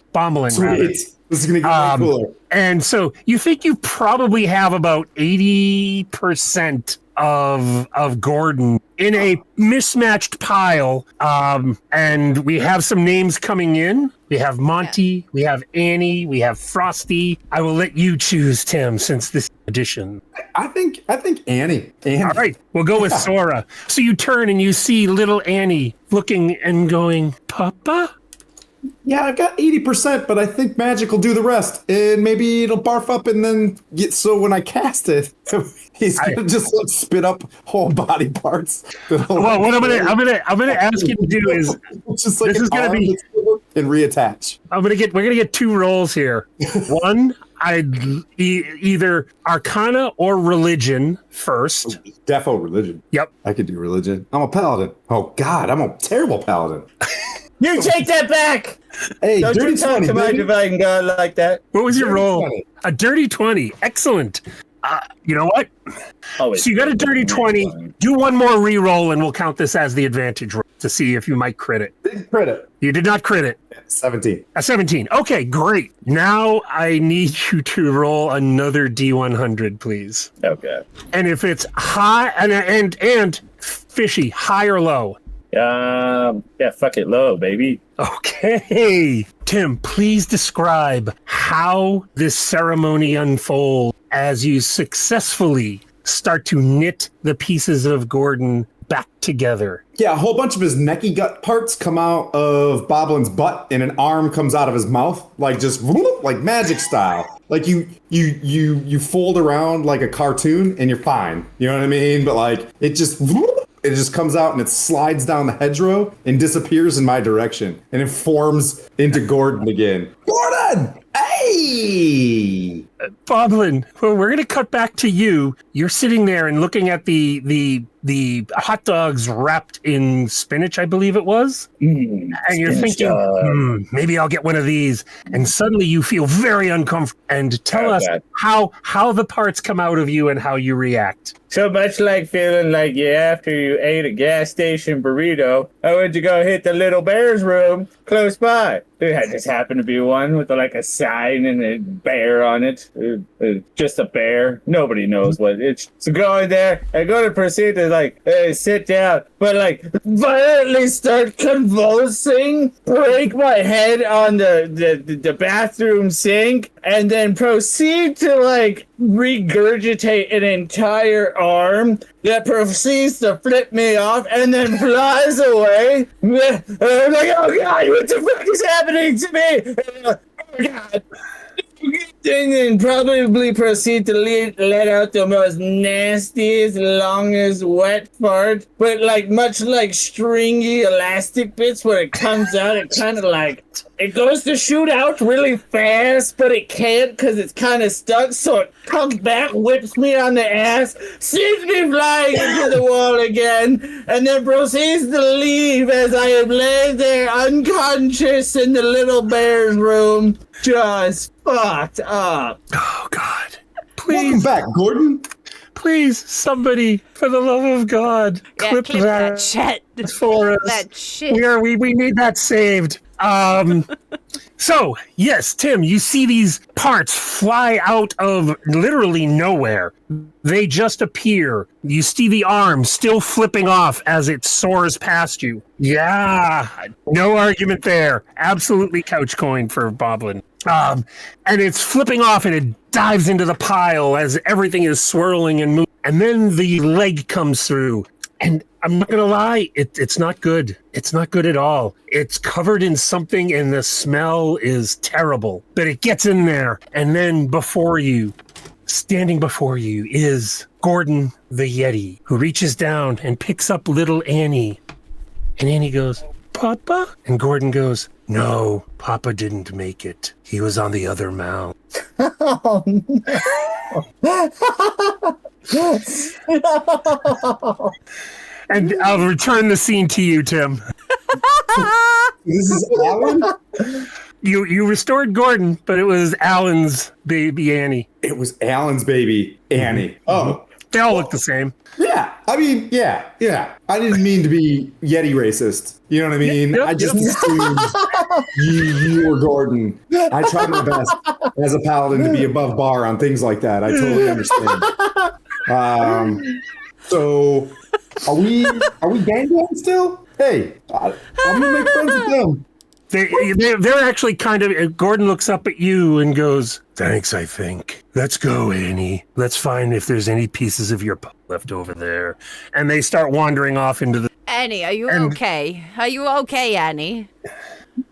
Sweet. This is gonna get way cooler. And so you think you probably have about 80% of Gordon in a mismatched pile. And we have some names coming in. We have Monty, we have Annie, we have Frosty. I will let you choose, Tim, since this edition. I think Annie. All right, we'll go with Sora. So you turn and you see little Annie looking and going, Papa? Yeah, I got 80%, but I think magic will do the rest. And maybe it'll barf up and then get so when I cast it, he's gonna just like spit up whole body parts. Well, what I'm gonna ask you to do is just like this is gonna be and reattach. we're gonna get two rolls here. One, either Arcana or Religion first. Defo religion. Yep. I could do religion. I'm a paladin. Oh God, I'm a terrible paladin. You take that back! Hey, Don't dirty you talk 20, to my baby. divine god like that. What was your Dirty roll? 20. A dirty 20. Excellent. You know what? Always So you got a dirty 20. Do one more re-roll and we'll count this as the advantage roll to see if you might crit it. Big credit. You did not crit it. 17. A 17. Okay, great. Now I need you to roll another D100, please. Okay. And if it's high and fishy, high or low. Yeah, fuck it low, baby. Okay. Tim, please describe how this ceremony unfolds as you successfully start to knit the pieces of Gordon back together. Yeah, a whole bunch of his necky gut parts come out of Bobblin's butt, and an arm comes out of his mouth, like just whoop, like magic style. Like you fold around like a cartoon, and you're fine. You know what I mean? But like it just whoop, it just comes out and it slides down the hedgerow and disappears in my direction, and it forms into Gordon again. Gordon, hey! Bomblin, well, we're going to cut back to you. You're sitting there and looking at the hot dogs wrapped in spinach, I believe it was. And you're thinking, maybe I'll get one of these. And suddenly you feel very uncomfortable. And tell us how the parts come out of you and how you react. So much like feeling like after you ate a gas station burrito, I went to go hit the little bear's room close by. There just happened to be one with like a sign and a bear on it. Just a bear. Nobody knows what it's. So go in there and go to proceed to like sit down, but like violently start convulsing, break my head on the bathroom sink, and then proceed to like regurgitate an entire arm that proceeds to flip me off and then flies away. I'm like, oh God, what the fuck is happening to me? Oh God. And then probably proceed to let out the most nastiest, longest, wet fart, but like much like stringy elastic bits when it comes out, it kind of like, it goes to shoot out really fast, but it can't because it's kind of stuck, so it comes back, whips me on the ass, sends me flying into the wall again, and then proceeds to leave as I am laying there unconscious in the little bear's room, just fucked up. Oh, God. Welcome Please, back, Gordon. please, somebody, for the love of God, clip that shit. for us. That shit. We need that saved. So, yes, Tim, you see these parts fly out of literally nowhere. They just appear. You see the arm still flipping off as it soars past you. Yeah, no argument there. Absolutely couch coin for Bomblin. And it's flipping off and it dives into the pile as everything is swirling and moving. And then the leg comes through. And I'm not gonna lie, it's not good. It's not good at all. It's covered in something and the smell is terrible. But it gets in there, and then standing before you is Gordon the Yeti, who reaches down and picks up little Annie. And Annie goes, Papa? And Gordon goes, no, Papa didn't make it. He was on the other mound. Oh, no. No. And I'll return the scene to you, Tim. This is Alan? You restored Gordon, but it was Alan's baby Annie. It was Alan's baby, Annie. Oh. They all look the same. Yeah. I mean, yeah. I didn't mean to be Yeti racist. You know what I mean? Yep, I just assumed you were Gordon. I tried my best as a paladin to be above bar on things like that. I totally understand. So are we gangbang still? Hey, I'm gonna make friends with them. They're actually kind of. Gordon looks up at you and goes, "Thanks, I think. Let's go, Annie. Let's find if there's any pieces of your pup left over there." And they start wandering off into the. Annie, are you okay? Are you okay, Annie?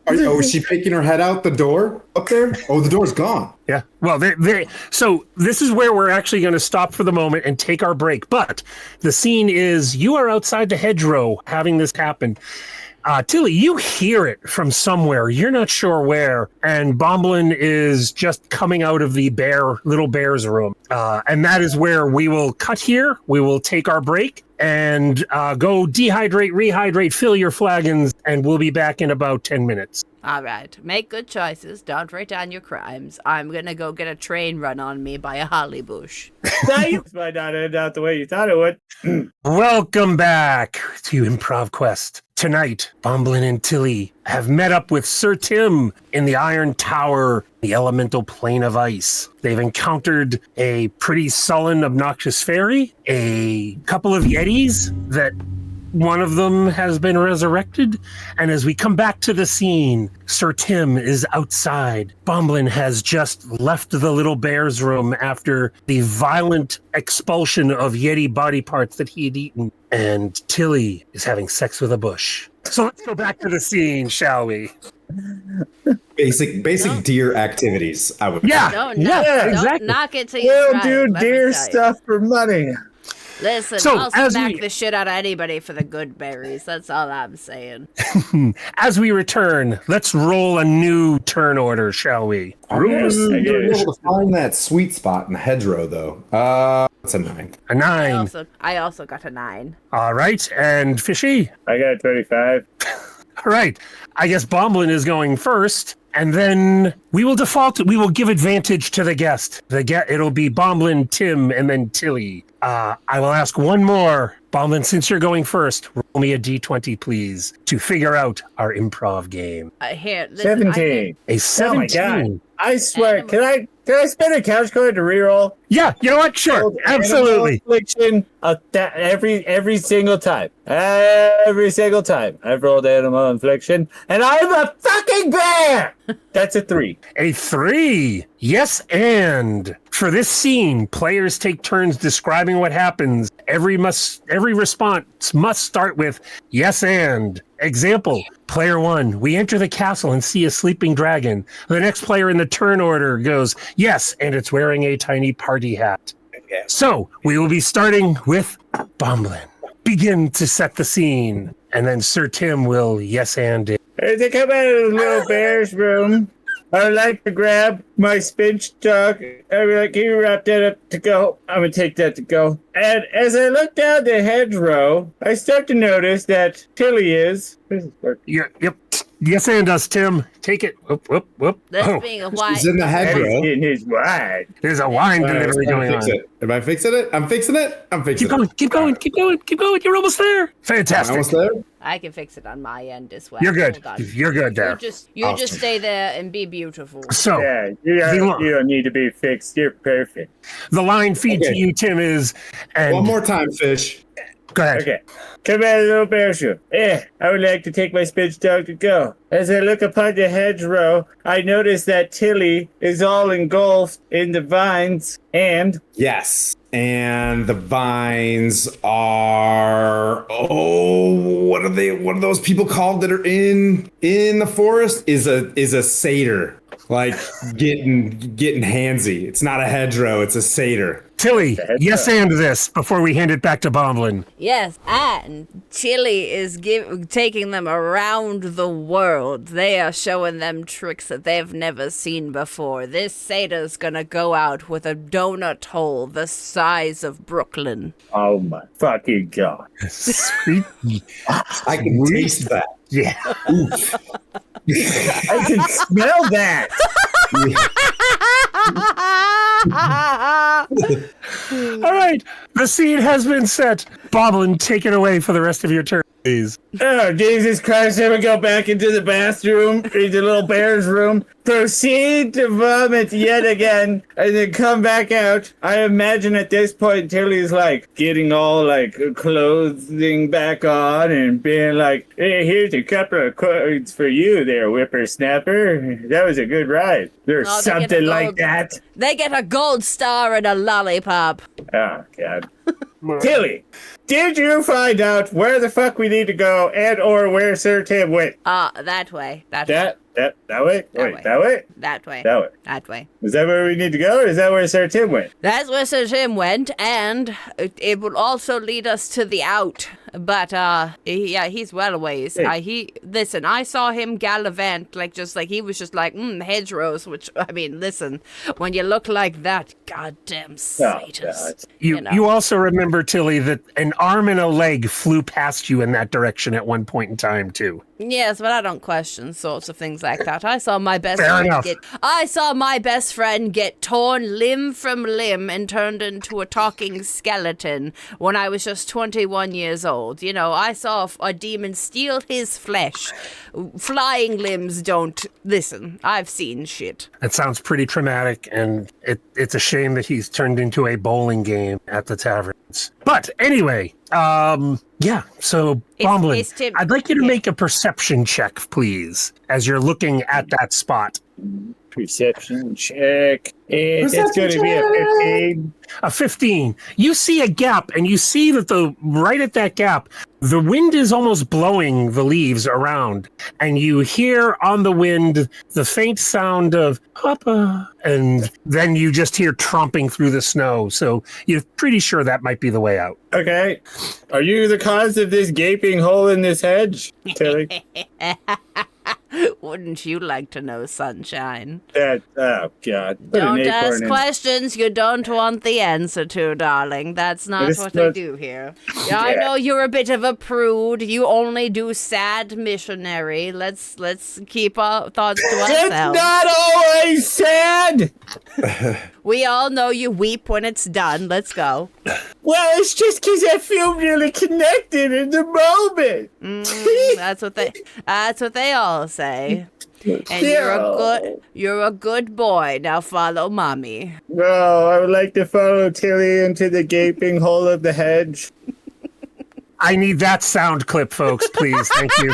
Is she peeking her head out the door up there? Oh, the door's gone. Yeah. Well, so this is where we're actually going to stop for the moment and take our break. But the scene is you are outside the hedgerow having this happen. Tilly, you hear it from somewhere. You're not sure where. And Bomblin is just coming out of the little bear's room. And that is where we will cut here. We will take our break and go dehydrate, rehydrate, fill your flagons, and we'll be back in about 10 minutes. All right. Make good choices. Don't write down your crimes. I'm going to go get a train run on me by a holly bush. This might not end out the way you thought it would. Welcome back to Improv Quest. Tonight, Bomblin and Tilly have met up with Sir Tim in the Iron Tower, the elemental plane of ice. They've encountered a pretty sullen, obnoxious fairy, a couple of Yetis that one of them has been resurrected. And as we come back to the scene, Sir Tim is outside. Bomblin has just left the little bear's room after the violent expulsion of Yeti body parts that he had eaten. And Tilly is having sex with a bush. So let's go back to the scene, shall we? Basic deer activities, I would Yeah. Don't exactly. knock it till you We'll try do it, let me deer tell you. stuff for money. Listen, So, I'll as smack we- the shit out of anybody for the good berries. That's all I'm saying. As we return, let's roll a new turn order, shall we? I'm able to find that sweet spot in the hedgerow, though. That's a 9. A 9. I also got a 9. All right. And Fishy? I got 25. All right. I guess Bomblin is going first. And then we will give advantage to the guest. It'll be Bomblin, Tim, and then Tilly. I will ask one more. Bomblin, since you're going first, roll me a d20, please, to figure out our improv game. Here, listen, 17. A 17. Oh my God. I swear, can I spend a couch card to reroll? Yeah, you know what? Sure. Absolutely. Affliction every single time. Every single time. I've rolled animal infliction, and I'm a fucking bear! That's a 3. A 3. Yes, and for this scene, players take turns describing what happens. Every response must start with yes and. Example, player 1, we enter the castle and see a sleeping dragon. The next player in the turn order goes, yes, and it's wearing a tiny party hat. So we will be starting with Bomblin. Begin to set the scene, and then Sir Tim will yes and it. As I come out of the little bear's room, I'd like to grab my spinch dog. I'd be like, can you wrap that up to go? I'm going to take that to go. And as I look down the hedgerow, I start to notice that Tilly is... This is working. Yep. Yes and us, Tim. Take it. Whoop. This Oh, being a wine. He's in the hedgerow. In his wine. there's a wine delivery going on. Am I fixing it? I'm fixing it. Keep going. You're almost there. Am I Fantastic. almost there? I can fix it on my end as well. You're good. Hold on. You're good there. You just stay there and be beautiful. So Yeah, you don't need to be fixed. You're perfect. the line feed to Okay. you, Tim, is and One more time, fish. go ahead. Okay. Come out of the little bear's room. I would like to take my spinch dog to go. As I look upon the hedgerow, I notice that Tilly is all engulfed in the vines, and Yes. and the vines are what are they? What are those people called that are in the forest? Is a satyr, like getting handsy. It's not a hedgerow, it's a satyr. Tilly, yes and this before we hand it back to Bomblin. Yes, and Tilly is taking them around the world. They are showing them tricks that they've never seen before. This satyr's gonna go out with a donut hole the size of Brooklyn. Oh my fucking god. Sweet. I can taste that. Yeah. I can smell that. All right. The scene has been set. Bomblin, take it away for the rest of your turn, please. Oh, Jesus Christ, I'm gonna go back into the bathroom, into little bear's room, proceed to vomit yet again, and then come back out. I imagine at this point, Tilly's like getting all like clothing back on and being like, hey, here's a couple of coins for you there, whippersnapper. That was a good ride. There's Oh, they get a something like gold- that. They get a gold star and a lollipop. Oh, God. Tilly, did you find out where the fuck we need to go and or where Sir Tim went? That way. That way. That way? That Wait, way. that way? That way. That way. That way. Is that where we need to go, or is that where Sir Tim went? That's where Sir Tim went, and it will also lead us to the out. But he's well a ways. Hey. Listen, I saw him gallivant he was just like hedgerows. Which I mean, listen, when you look like that, goddamn satyrs. You also remember, Tilly, that an arm and a leg flew past you in that direction at one point in time too. Yes, but I don't question sorts of things like that. I saw my best Fair friend enough. get torn limb from limb and turned into a talking skeleton when I was just 21 years old. You know, I saw a demon steal his flesh. Flying limbs don't listen. I've seen shit. That sounds pretty traumatic, and it's a shame that he's turned into a bowling game at the taverns. But anyway, so Bomblin, it's Tim. I'd like you to make a perception check, please, as you're looking at that spot. Perception check. And that's going to be a 15. A 15. You see a gap, and you see that right at that gap, the wind is almost blowing the leaves around, and you hear on the wind the faint sound of Papa, and then you just hear tromping through the snow. So you're pretty sure that might be the way out. Okay. Are you the cause of this gaping hole in this hedge, Tilly? Wouldn't you like to know, sunshine? Oh, God. Put an Don't acorn ask in. questions you don't want the answer to, darling. That's not It's what we not- do here. Yeah, I know you're a bit of a prude. You only do sad missionary. Let's keep our thoughts to It's ourselves. not always sad! We all know you weep when it's done. Let's go. Well, it's just because I feel really connected in the moment. That's what they all say. And you're a good boy. Now follow mommy. Well, I would like to follow Tilly into the gaping hole of the hedge. I need that sound clip, folks, please. Thank you.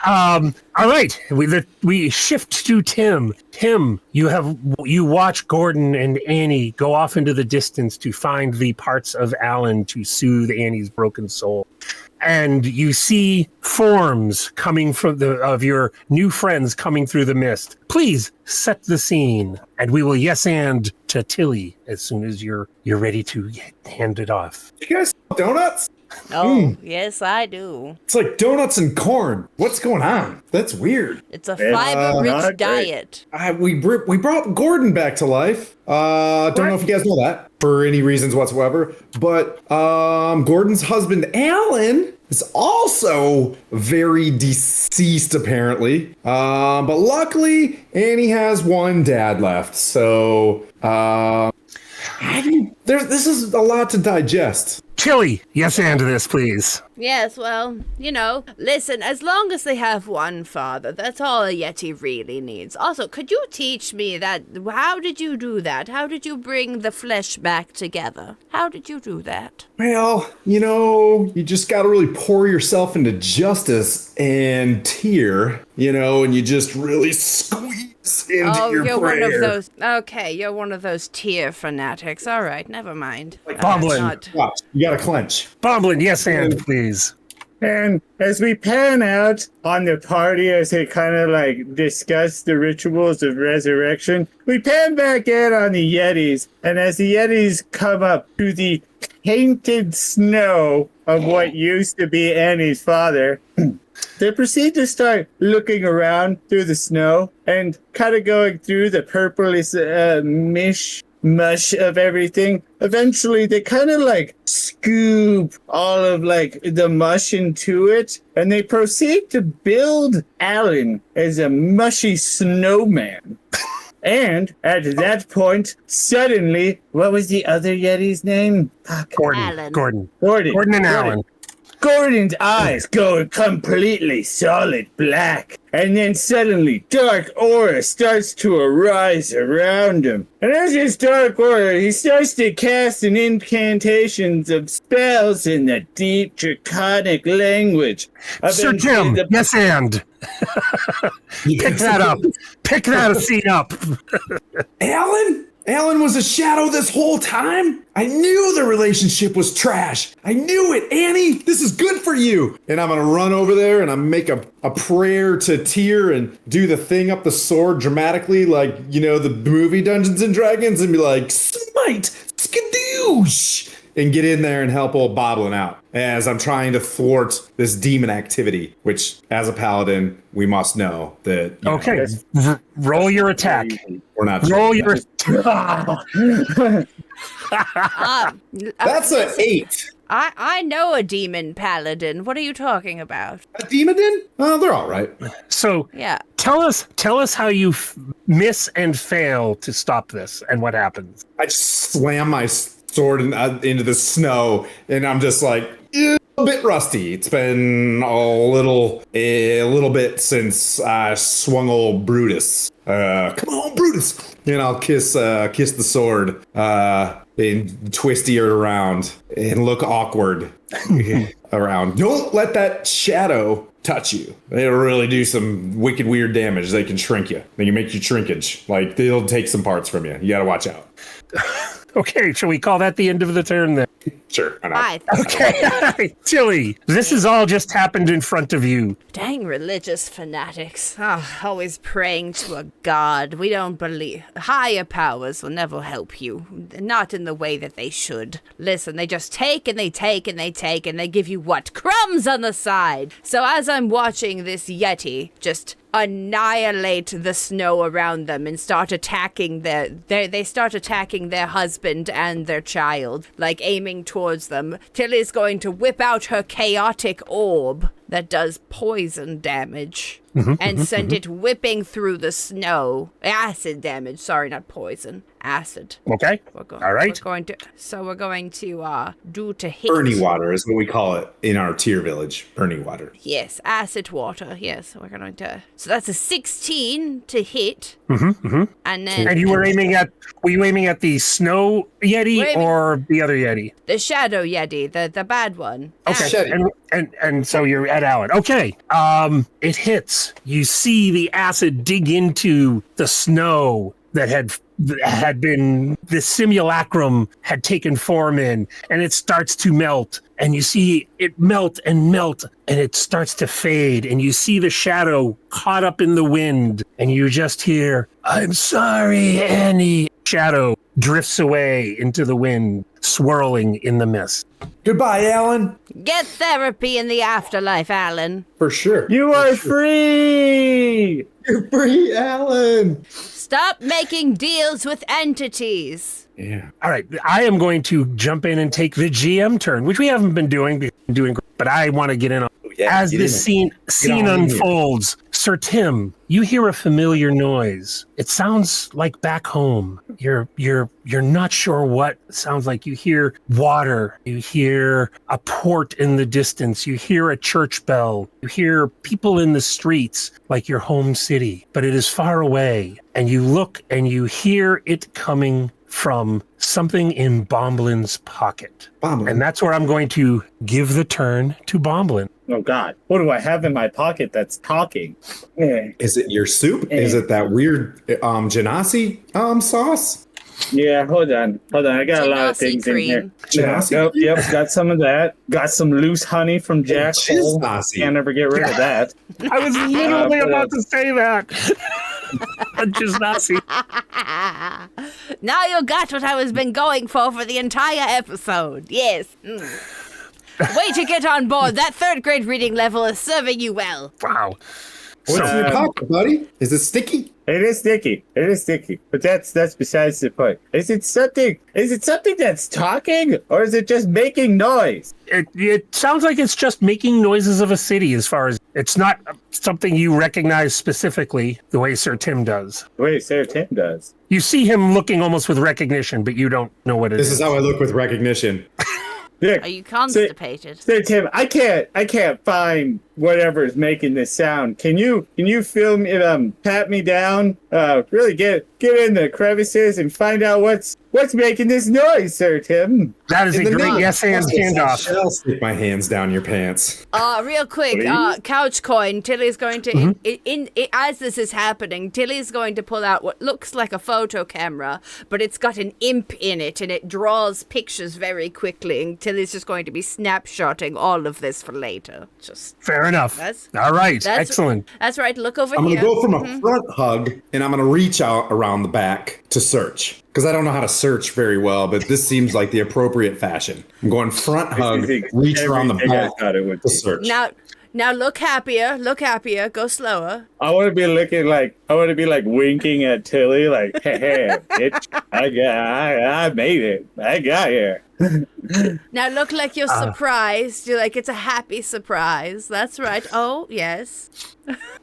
All right, we shift to Tim. Tim, you watch Gordon and Annie go off into the distance to find the parts of Alan to soothe Annie's broken soul. And you see forms coming from of your new friends coming through the mist. Please set the scene, and we will yes and to Tilly as soon as you're ready to hand it off. You guys have donuts? Oh, yes, I do. It's like donuts and corn. What's going on? That's weird. It's a fiber-rich not great. diet. We brought Gordon back to life. Don't know if you guys know that for any reasons whatsoever. But Gordon's husband, Alan, is also very deceased, apparently. But luckily, Annie has one dad left. So this is a lot to digest. Tilly, yes and this, please. Yes, well, listen, as long as they have one father, that's all a Yeti really needs. Also, could you teach me how did you do that? How did you bring the flesh back together? How did you do that? Well, you just got to really pour yourself into justice and tear, and you just really squeeze into your you're prayer. one of those. Okay, you're one of those tear fanatics. All right, never mind. Bomblin. Watch, you gotta clench. Bomblin, yes, and please. And as we pan out on the party, as they kind of like discuss the rituals of resurrection, we pan back in on the Yetis. And as the Yetis come up to the painted snow of what used to be Annie's father, they proceed to start looking around through the snow and kind of going through the purplish mush of everything. Eventually, they kind of like scoop all of like the mush into it, and they proceed to build Alan as a mushy snowman. And at that point, suddenly, what was the other Yeti's name? Alan. Gordon Gordon. and Alan. Gordon's eyes go completely solid black, and then suddenly dark aura starts to arise around him. And as his dark aura, he starts to cast an incantations of spells in the deep draconic language. Sir Tim, yes, and. Pick that up. Pick that scene up. Alan was a shadow this whole time? I knew the relationship was trash. I knew it, Annie. This is good for you. And I'm going to run over there and I'm make a prayer to Tyr and do the thing up the sword dramatically like, you know, the movie Dungeons and Dragons and be like, smite, skadoosh, and get in there and help old Bomblin out as I'm trying to thwart this demon activity, which as a paladin, we must know that. Okay, roll your attack. We're not. Roll your. That's an 8. I know a demon paladin. What are you talking about? A demon? Oh, they're all right. So Yeah. tell us how you miss and fail to stop this and what happens. I just slam my sword into the snow, and I'm just like a bit rusty. It's been a little bit since I swung old Brutus. Come on, Brutus, and I'll kiss the sword and twisty it around and look awkward around. Don't let that shadow touch you. They'll really do some wicked weird damage. They can shrink you. They can make you shrinkage. Like they'll take some parts from you. You gotta watch out. Okay, shall we call that the end of the turn then? Sure. Why not? Okay, Tilly, this has all just happened in front of you. Dang religious fanatics. Always praying to a god. We don't believe. Higher powers will never help you. Not in the way that they should. Listen, they just take and they take and they take and they give you what? Crumbs on the side. So as I'm watching this Yeti just annihilate the snow around them and start attacking they start attacking their husband and their child, like aiming towards them, Tilly's going to whip out her chaotic orb that does poison damage and send it whipping through the snow. Acid damage, sorry, not poison. Acid. Okay. All right. We're going to do to hit. Burning water is what we call it in our tier village. Burning water. Yes, acid water. Yes, we're going to. So that's a 16 to hit. And then. And were you aiming at the snow Yeti or the other Yeti? The shadow Yeti, the bad one. Okay. And so you're at Alan. Okay. It hits. You see the acid dig into the snow that had been the simulacrum had taken form in, and it starts to melt, and you see it melt and it starts to fade, and you see the shadow caught up in the wind, and you just hear, "I'm sorry, Annie." Shadow drifts away into the wind, swirling in the mist. Goodbye, Alan. Get therapy in the afterlife, Alan. For sure. You are free! You're free, Alan. Stop making deals with entities. Yeah. All right, I am going to jump in and take the GM turn, which we haven't been doing, but I want to get in on. As this scene unfolds, Sir Tim, you hear a familiar noise. It sounds like back home. You're not sure what it sounds like. You hear water. You hear a port in the distance. You hear a church bell. You hear people in the streets, like your home city. But it is far away, and you look and you hear it coming from something in Bomblin's pocket. Bomblin. And that's where I'm going to give the turn to Bomblin. Oh God, what do I have in my pocket that's talking? Yeah, Is it your soup? Is it that weird genasi sauce? yeah, hold on. I got a lot of Genasi things in here. cream. Yeah, Genasi? yep, got some of that. Got some loose honey from Jack Hole. Genasi. Can't ever get rid of that. I was literally but, about to say that. Just Nazi. Now you got what I was been going for the entire episode. Yes. Way to get on board. That 3rd grade reading level is serving you well. Wow. What's in your pocket, buddy? Is it sticky? It is sticky. But that's besides the point. Is it something that's talking, or is it just making noise? It sounds like it's just making noises of a city. As far as it's not something you recognize specifically, the way Sir Tim does. The way Sir Tim does. You see him looking almost with recognition, but you don't know what it is. This is how I look with recognition. Look, Are you constipated? Sir Tim, I can't find whatever's making this sound. Can you film it? Pat me down. Really get in the crevices and find out what's making this noise, Sir Tim. That is a great yes and handoff. I'll stick my hands down your pants. Real quick, Please? couch coin. Tilly's going to, as this is happening, Tilly's going to pull out what looks like a photo camera, but it's got an imp in it, and it draws pictures very quickly, and Tilly's just going to be snapshotting all of this for later. Just Fair enough. All right. Excellent. That's right. Look over I'm here. going to go from a front hug, and I'm going to reach out around the back to search. Because I don't know how to search very well, but this seems like the appropriate fashion. I'm going front hug, reach around the back to search. Now look happier. Go slower. I want to be like winking at Tilly, like, hey, bitch, I made it. I got here. Now look like you're surprised. You're like, it's a happy surprise. That's right. Oh, yes.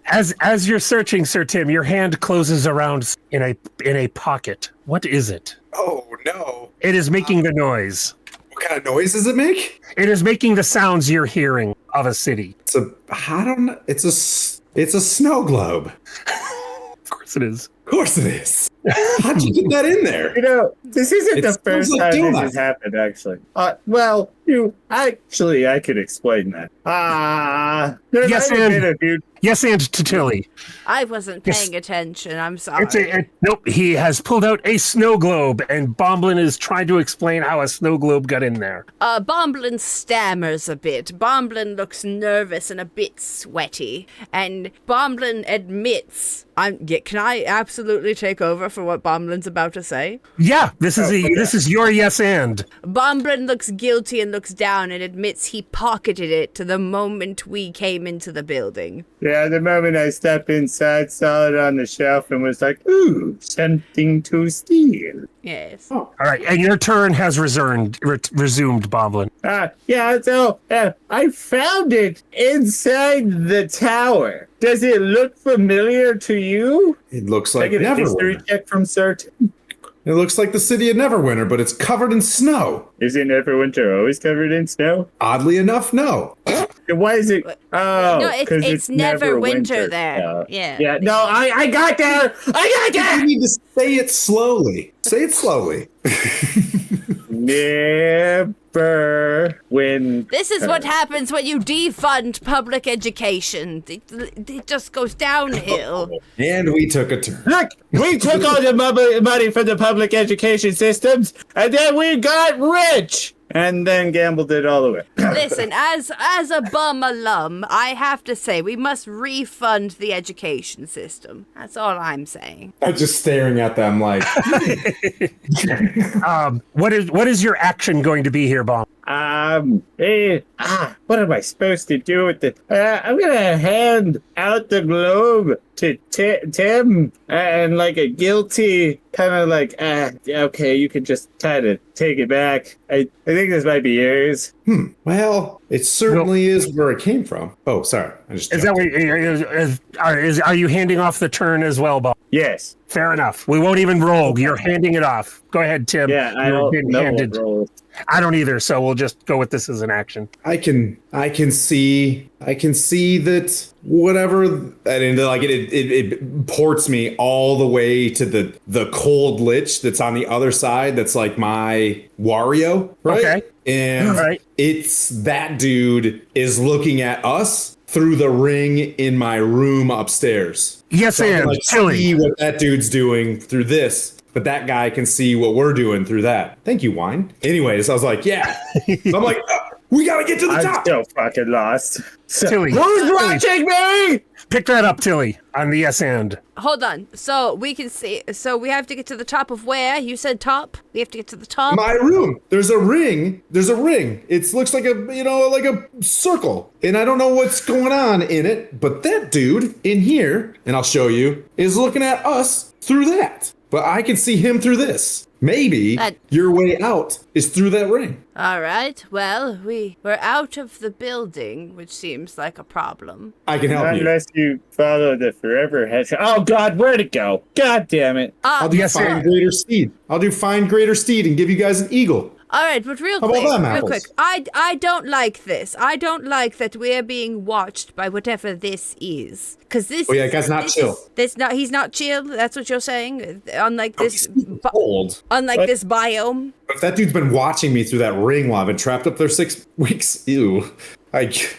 As you're searching, Sir Tim, your hand closes around in a pocket. What is it? Oh, no. It is making the noise. What kind of noise does it make? It is making the sounds you're hearing of a city. It's a snow globe. Of course it is. Of course it is. How'd you get that in there? You know, this isn't It the sounds first like time this donuts. has happened, actually. I could explain that. Yes, and yes, and to Tilly. I wasn't paying attention. I'm sorry. Nope. He has pulled out a snow globe, and Bomblin is trying to explain how a snow globe got in there. Bomblin stammers a bit. Bomblin looks nervous and a bit sweaty. And Bomblin admits, can I absolutely take over for what Bomblin's about to say? Yeah, this is your yes and. Bomblin looks guilty and looks down and admits he pocketed it to the moment we came into the building. Yeah, the moment I stepped inside, saw it on the shelf, and was like, ooh, something to steal. Yes. All right, and your turn has resumed, Bomblin. I found it inside the tower. Does it look familiar to you? It looks Can I like get a history Neverwinter. check from Sir Tim? It looks like the city of Neverwinter, but it's covered in snow. Isn't Neverwinter always covered in snow? Oddly enough, no. Why is it? Oh, No, because it's never winter winter there. Yeah. Yeah. No, I got there. You need to say it slowly. Say it slowly. Never winter. This is what happens when you defund public education. It just goes downhill. And we took a turn. Look, we took all the money from the public education systems, and then we got rich, and then gambled it all away. Listen, as a bum alum, I have to say we must refund the education system. That's all I'm saying. I'm just staring at them like, What is your action going to be here, Bomb? What am I supposed to do with it? I'm gonna hand out the globe to Tim, and like a guilty kind of like, okay, you can just kind of take it back. I think this might be yours. well, it certainly is where it came from. Oh, sorry. I just Is that what, are you handing off the turn as well, Bob? Yes. Fair enough. We won't even roll. You're handing it off. Go ahead, Tim. Yeah, I You're don't being know handed. what roll. I don't either, so we'll just go with this as an action. I can see that whatever, and like it ports me all the way to the cold lich that's on the other side. That's like my Wario, right? Okay. And it's that dude is looking at us through the ring in my room upstairs. Yes, So I can, and like, Tilly. see what that dude's doing through this. But that guy can see what we're doing through that. Thank you, Wine. Anyways, I was like, yeah. So I'm like, we gotta get to the I'm top. so fucking lost. Tilly. Who's watching me? Pick that up, Tilly, on the yes and. Hold on. So we can see. So we have to get to the top of where? You said top? We have to get to the top? My room. There's a ring. It looks like like a circle. And I don't know what's going on in it, but that dude in here, and I'll show you, is looking at us through that. But I can see him through this. Maybe your way out is through that ring. All right. Well, we're out of the building, which seems like a problem. I can help you. Unless you follow the forever hedge. Oh God, where'd it go? God damn it! I'll do yes, find sir. greater steed. I'll do find greater steed and give you guys an eagle. All right, but real How about quick, them real apples? quick. I don't like this. I don't like that we're being watched by whatever this is. Because this. Oh yeah, guy's not chill. He's not chill. That's what you're saying. Unlike this. Old. Unlike this biome. If that dude's been watching me through that ring while I've been trapped up there 6 weeks, ew.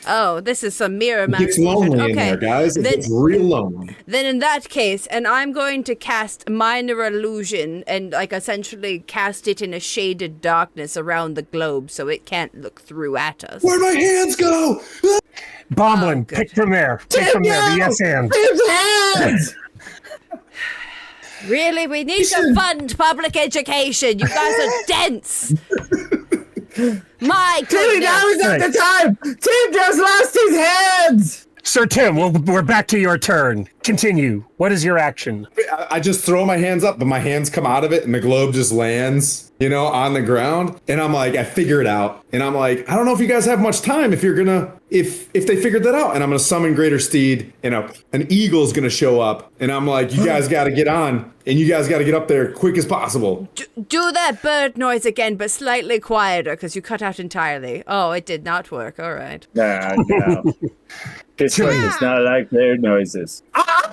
Oh, this is some mirror It gets manipulation. lonely in there, guys. It gets real lonely. Then in that case, and I'm going to cast minor illusion and like essentially cast it in a shaded darkness around the globe so it can't look through at us. Where'd my hands go? Bomblin, pick from there. Pick from there, the yes and. Really? We need to fund public education. You guys are dense. My Tilly, now is goodness. not the time. Tim just lost his hands. Sir Tim, we're back to your turn. Continue. What is your action? I just throw my hands up, but my hands come out of it and the globe just lands, on the ground. And I'm like, I figure it out. And I'm like, I don't know if you guys have much time if they figured that out. And I'm going to summon Greater Steed and an eagle's going to show up. And I'm like, you guys got to get on and you guys got to get up there quick as possible. Do that bird noise again, but slightly quieter because you cut out entirely. Oh, it did not work. All right. No. This one is not like their noises.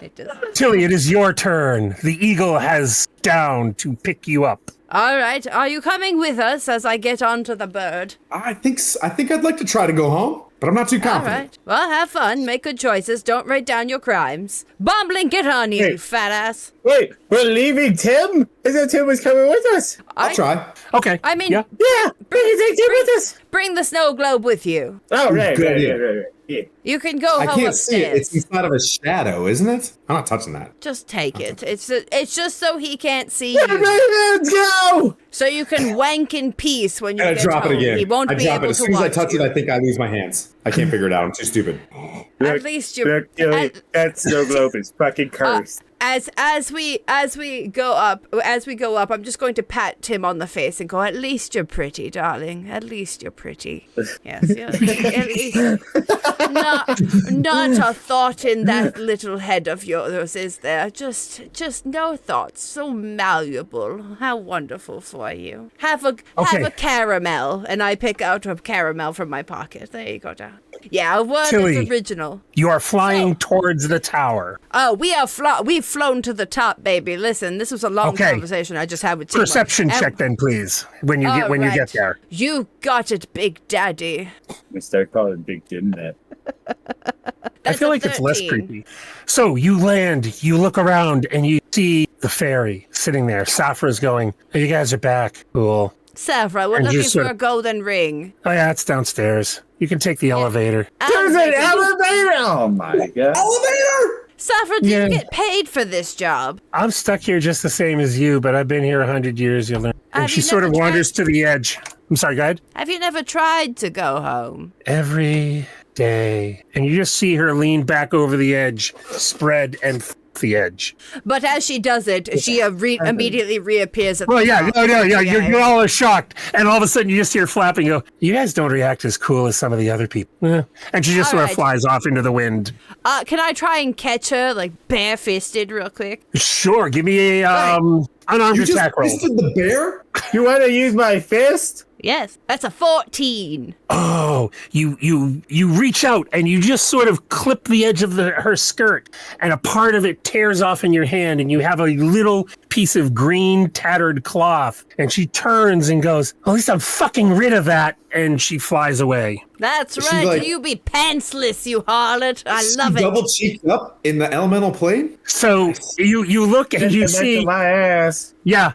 It does. Tilly, it is your turn. The eagle has down to pick you up. All right. Are you coming with us as I get onto the bird? I think I'd like to try to go home, but I'm not too All confident. right. Well, have fun. Make good choices. Don't write down your crimes. Bomblin, get on you, Hey. fat ass. Wait, we're leaving Tim? I thought Tim was coming with us. I'll try. Okay. I mean, yeah. Yeah, bring Tim with us. bring the snow globe with you. Oh, right. Good idea. Yeah. You can go I home can't upstairs. see it. It's inside of a shadow, isn't it? I'm not touching that. Just take it. It's just so he can't see Where'd you. my hands go? So you can wank in peace when you And I get drop home. it again. He won't I be drop able it. As to soon as I watch touch you. it, I think I lose my hands. I can't figure it out. I'm too stupid. At least you're Look, Tilly, that snow globe is fucking cursed. as we go up, I'm just going to pat Tim on the face and go, at least you're pretty, darling. At least you're pretty. Yes, at least not a thought in that little head of yours, is there? Just no thoughts. So malleable. How wonderful for you. Have a caramel, and I pick out a caramel from my pocket. There you go, down. Yeah, a word Tilly. is original. You are flying towards the tower. Oh, we've flown to the top, baby. Listen, this was a long Okay. conversation I just had with Tim. Perception check then, please, when you you get there. You got it, Big Daddy. We start calling Big Jim that. I feel like it's less creepy. So you land, you look around, and you see the fairy sitting there. Safra's going, oh, you guys are back. Cool. Safra, we're And looking just for sort a of- golden ring. Oh, yeah, it's downstairs. You can take the elevator. There's an elevator! Oh my god. Elevator! Safra, did Yeah. you get paid for this job? I'm stuck here just the same as you, but I've been here 100 years. You'll learn. And Have she you sort of never wanders to the edge. I'm sorry, go ahead. Have you never tried to go home? Every day. And you just see her lean back over the edge, spread, and the edge. But as she does it, she immediately reappears at Well, the yeah, top. no, you're all shocked. And all of a sudden you just hear flapping go, you guys don't react as cool as some of the other people. Eh. And she just All sort of right. flies off into the wind. Can I try and catch her, like, bare-fisted real quick? Sure, give me a unarmed You just attack roll. fisted the bear? You want to use my fist? Yes, that's a 14. Oh, you reach out and you just sort of clip the edge of her skirt, and a part of it tears off in your hand, and you have a little piece of green tattered cloth. And she turns and goes, "At least I'm fucking rid of that." And she flies away. That's She's right. like- You be pantsless, you harlot. I love it. Double cheeked up in the elemental plane. So you look and you That's see, my ass. yeah,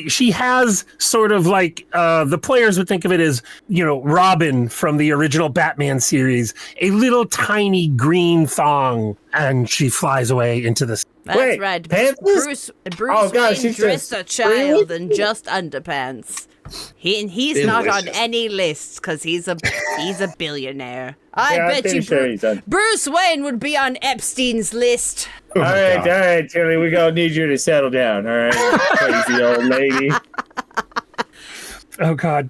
she has sort of like the players would think of it as, you know, Robin from the original Batman series, a little tiny green thong, and she flies away into the. That's Wait, right. pants? Bruce Oh, God, Wayne she's dressed a just child in just underpants. He's not on Delicious. any lists because he's a billionaire. Yeah, I'm I bet pretty you sure he's on. Bruce Wayne would be on Epstein's list. Oh my All God. right, Tilly, we gonna need you to settle down. All right, crazy old lady. Oh God,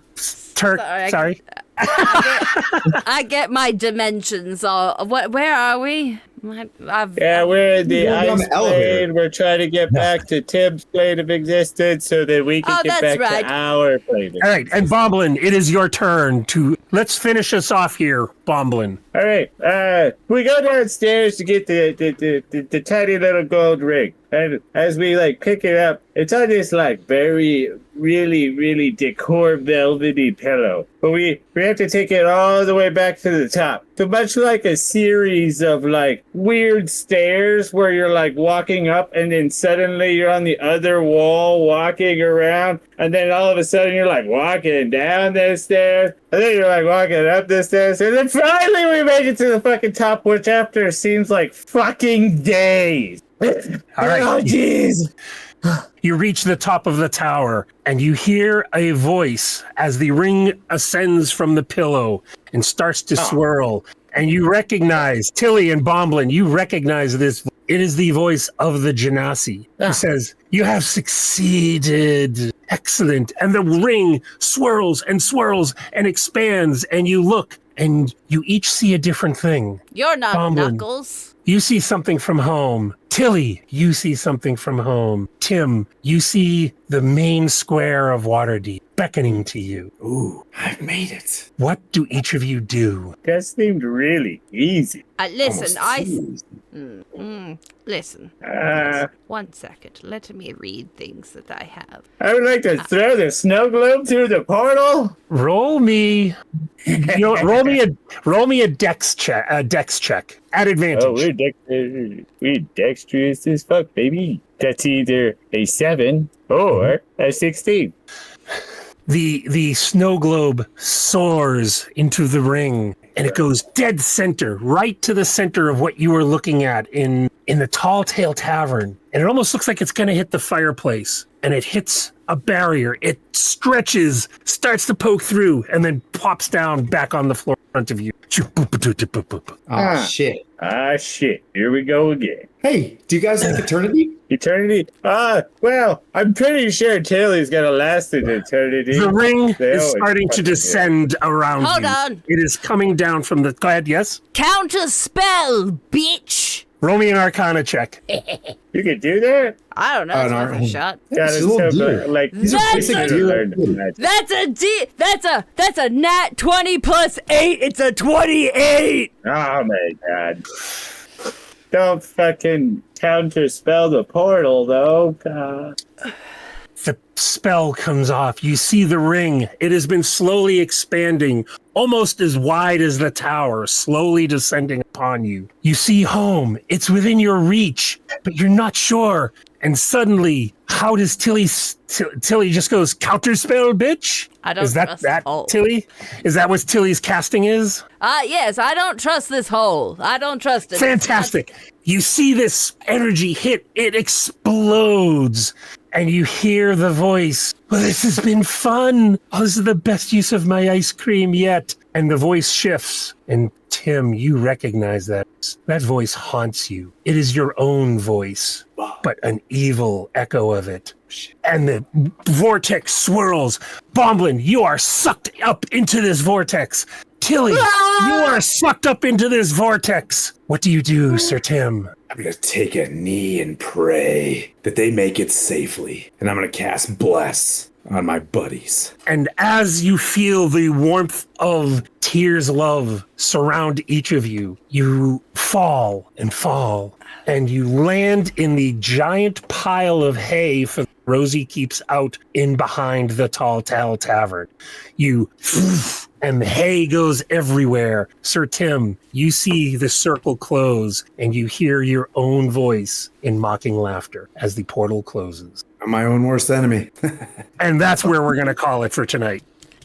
Turk. Sorry, Sorry. I get my dimensions all. Where are we? Yeah, we're in the We're on ice the elevator. plane. We're trying to get back to Tim's plane of existence so that we can Oh, get that's back right. to our plane. All right, and Bomblin, it is your turn to. Let's finish us off here, Bomblin. All right, we go downstairs to get the tiny little gold ring, and as we like pick it up, it's on this like very really decor velvety pillow. But we have to take it all the way back to the top. So much like a series of like weird stairs where you're like walking up and then suddenly you're on the other wall walking around, and then all of a sudden you're like walking down the stairs, and then you're like walking up the stairs, and then finally we make it to the fucking top, which after seems like fucking days. All right. Oh jeez. You reach the top of the tower and you hear a voice as the ring ascends from the pillow and starts to swirl. And you recognize Tilly and Bomblin. You recognize this. It is the voice of the Genasi. Who says, "You have succeeded. Excellent." And the ring swirls and expands. And you look and you each see a different thing. You're not Bomblin. Knuckles. You see something from home. Tilly, you see something from home. Tim, you see the main square of Waterdeep beckoning to you. Ooh, I've made it. What do each of you do? That seemed really easy. Listen, Almost too listen. Uh, 1 second. Let me read things that I have. I would like to throw the snow globe through the portal. Roll me. You know, roll me a dex check. At advantage. Oh, we're dexterous as fuck, baby. That's either a 7 or a 16. The snow globe soars into the ring, and it goes dead center, right to the center of what you were looking at in the Tall Tale Tavern. And it almost looks like it's going to hit the fireplace, and it hits a barrier. It stretches, starts to poke through, and then pops down back on the floor in front of you. Oh, shit. Ah, shit. Here we go again. Hey, do you guys like eternity? Eternity? Well, I'm pretty sure Tilly's gonna last an eternity. The ring They is always starting to fucking do. descend around Hold you. on. It is coming down from the... Go ahead, yes? Counter spell, bitch. Roll me an Arcana check. You can do that? I don't know. It's worth a shot. God, It's it's a little so deer. good. Like, These are That's basic a- deer. That's a nat 20 plus 8. It's a 28. oh my god. Don't fucking counter spell the portal though. God. The spell comes off. You see the ring. It has been slowly expanding, almost as wide as the tower, slowly descending upon you. You see home. It's within your reach, but you're not sure. And suddenly, how does Tilly just goes, counter spell, bitch? I don't Is that trust that the hole. Tilly? Is that what Tilly's casting is? Yes, I don't trust this hole. I don't trust it. Fantastic. You see this energy hit, it explodes, and you hear the voice. Well, this has been fun. Oh, this is the best use of my ice cream yet. And the voice shifts. And Tim, you recognize that. That voice haunts you. It is your own voice, but an evil echo of it. And the vortex swirls. Bomblin, you are sucked up into this vortex. Tilly, you are sucked up into this vortex. What do you do, Sir Tim? I'm going to take a knee and pray that they make it safely. And I'm going to cast Bless on my buddies. And as you feel the warmth of Tyr's love surround each of you, you fall and fall, and you land in the giant pile of hay for Rosie keeps out in behind the Tall Tale Tavern. You and the hay goes everywhere. Sir Tim, you see the circle close, and you hear your own voice in mocking laughter as the portal closes. I'm my own worst enemy. And that's where we're going to call it for tonight.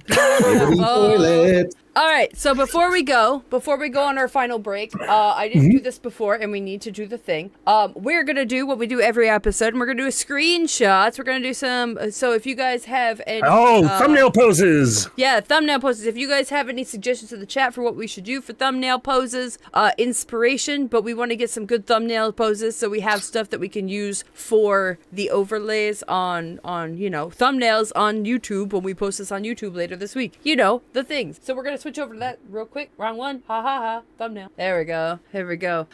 Toilet. All right, so before we go on our final break, I didn't do this before, and we need to do the thing. We're gonna do what we do every episode, and we're gonna do a screenshots. We're gonna do some. So if you guys have any, thumbnail poses. Yeah, thumbnail poses. If you guys have any suggestions in the chat for what we should do for thumbnail poses, inspiration, but we want to get some good thumbnail poses, so we have stuff that we can use for the overlays on thumbnails on YouTube when we post this on YouTube later this week. The things. So we're gonna switch over to that real quick. Wrong one. Ha ha ha. Thumbnail. There we go. Here we go.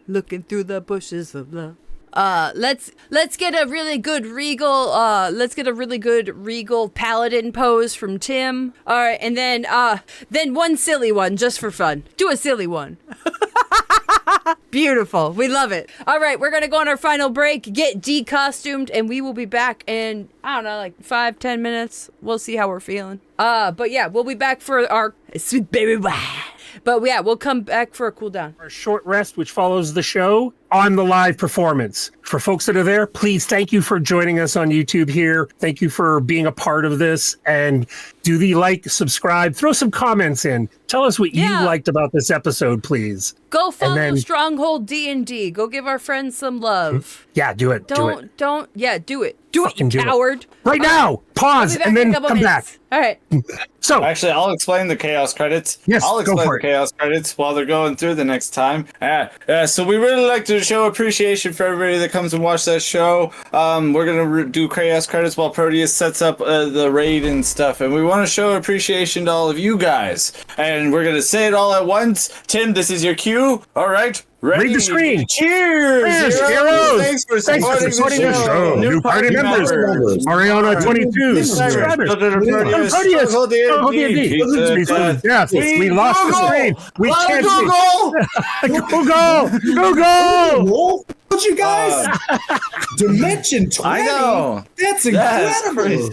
Looking through the bushes of love. Let's get a really good regal paladin pose from Tim. All right, and then one silly one just for fun. Do a silly one. Beautiful. We love it. All right, we're going to go on our final break, get decostumed, and we will be back in, I don't know, like 5-10 minutes. We'll see how we're feeling. But yeah, we'll be back for our sweet baby. But yeah, we'll come back for a cool down. Our short rest, which follows the show on the live performance. For folks that are there, please thank you for joining us on YouTube here. Thank you for being a part of this. And do the like, subscribe, throw some comments in. Tell us what you liked about this episode, please. Go follow Stronghold D&D. Go give our friends some love. Yeah, do it. Do it, you coward. Right now. Pause and then come back. All right. So actually, I'll explain the chaos credits. Yes, I'll explain go for the chaos credits while they're going through the next time. So we really like to show appreciation for everybody that comes and watch that show. We're gonna do chaos credits while Proteus sets up the raid and stuff, and we want to show appreciation to all of you guys. And we're gonna say it all at once. Tim, this is your cue. All right. Ready? Read the screen. Cheers! Heroes! Thanks for supporting the show. New party members. Ariana 22. Subscribers. Proteus. Yes, we lost the screen. We can't see. Go! What you guys? Dimension 20? I know. That's incredible.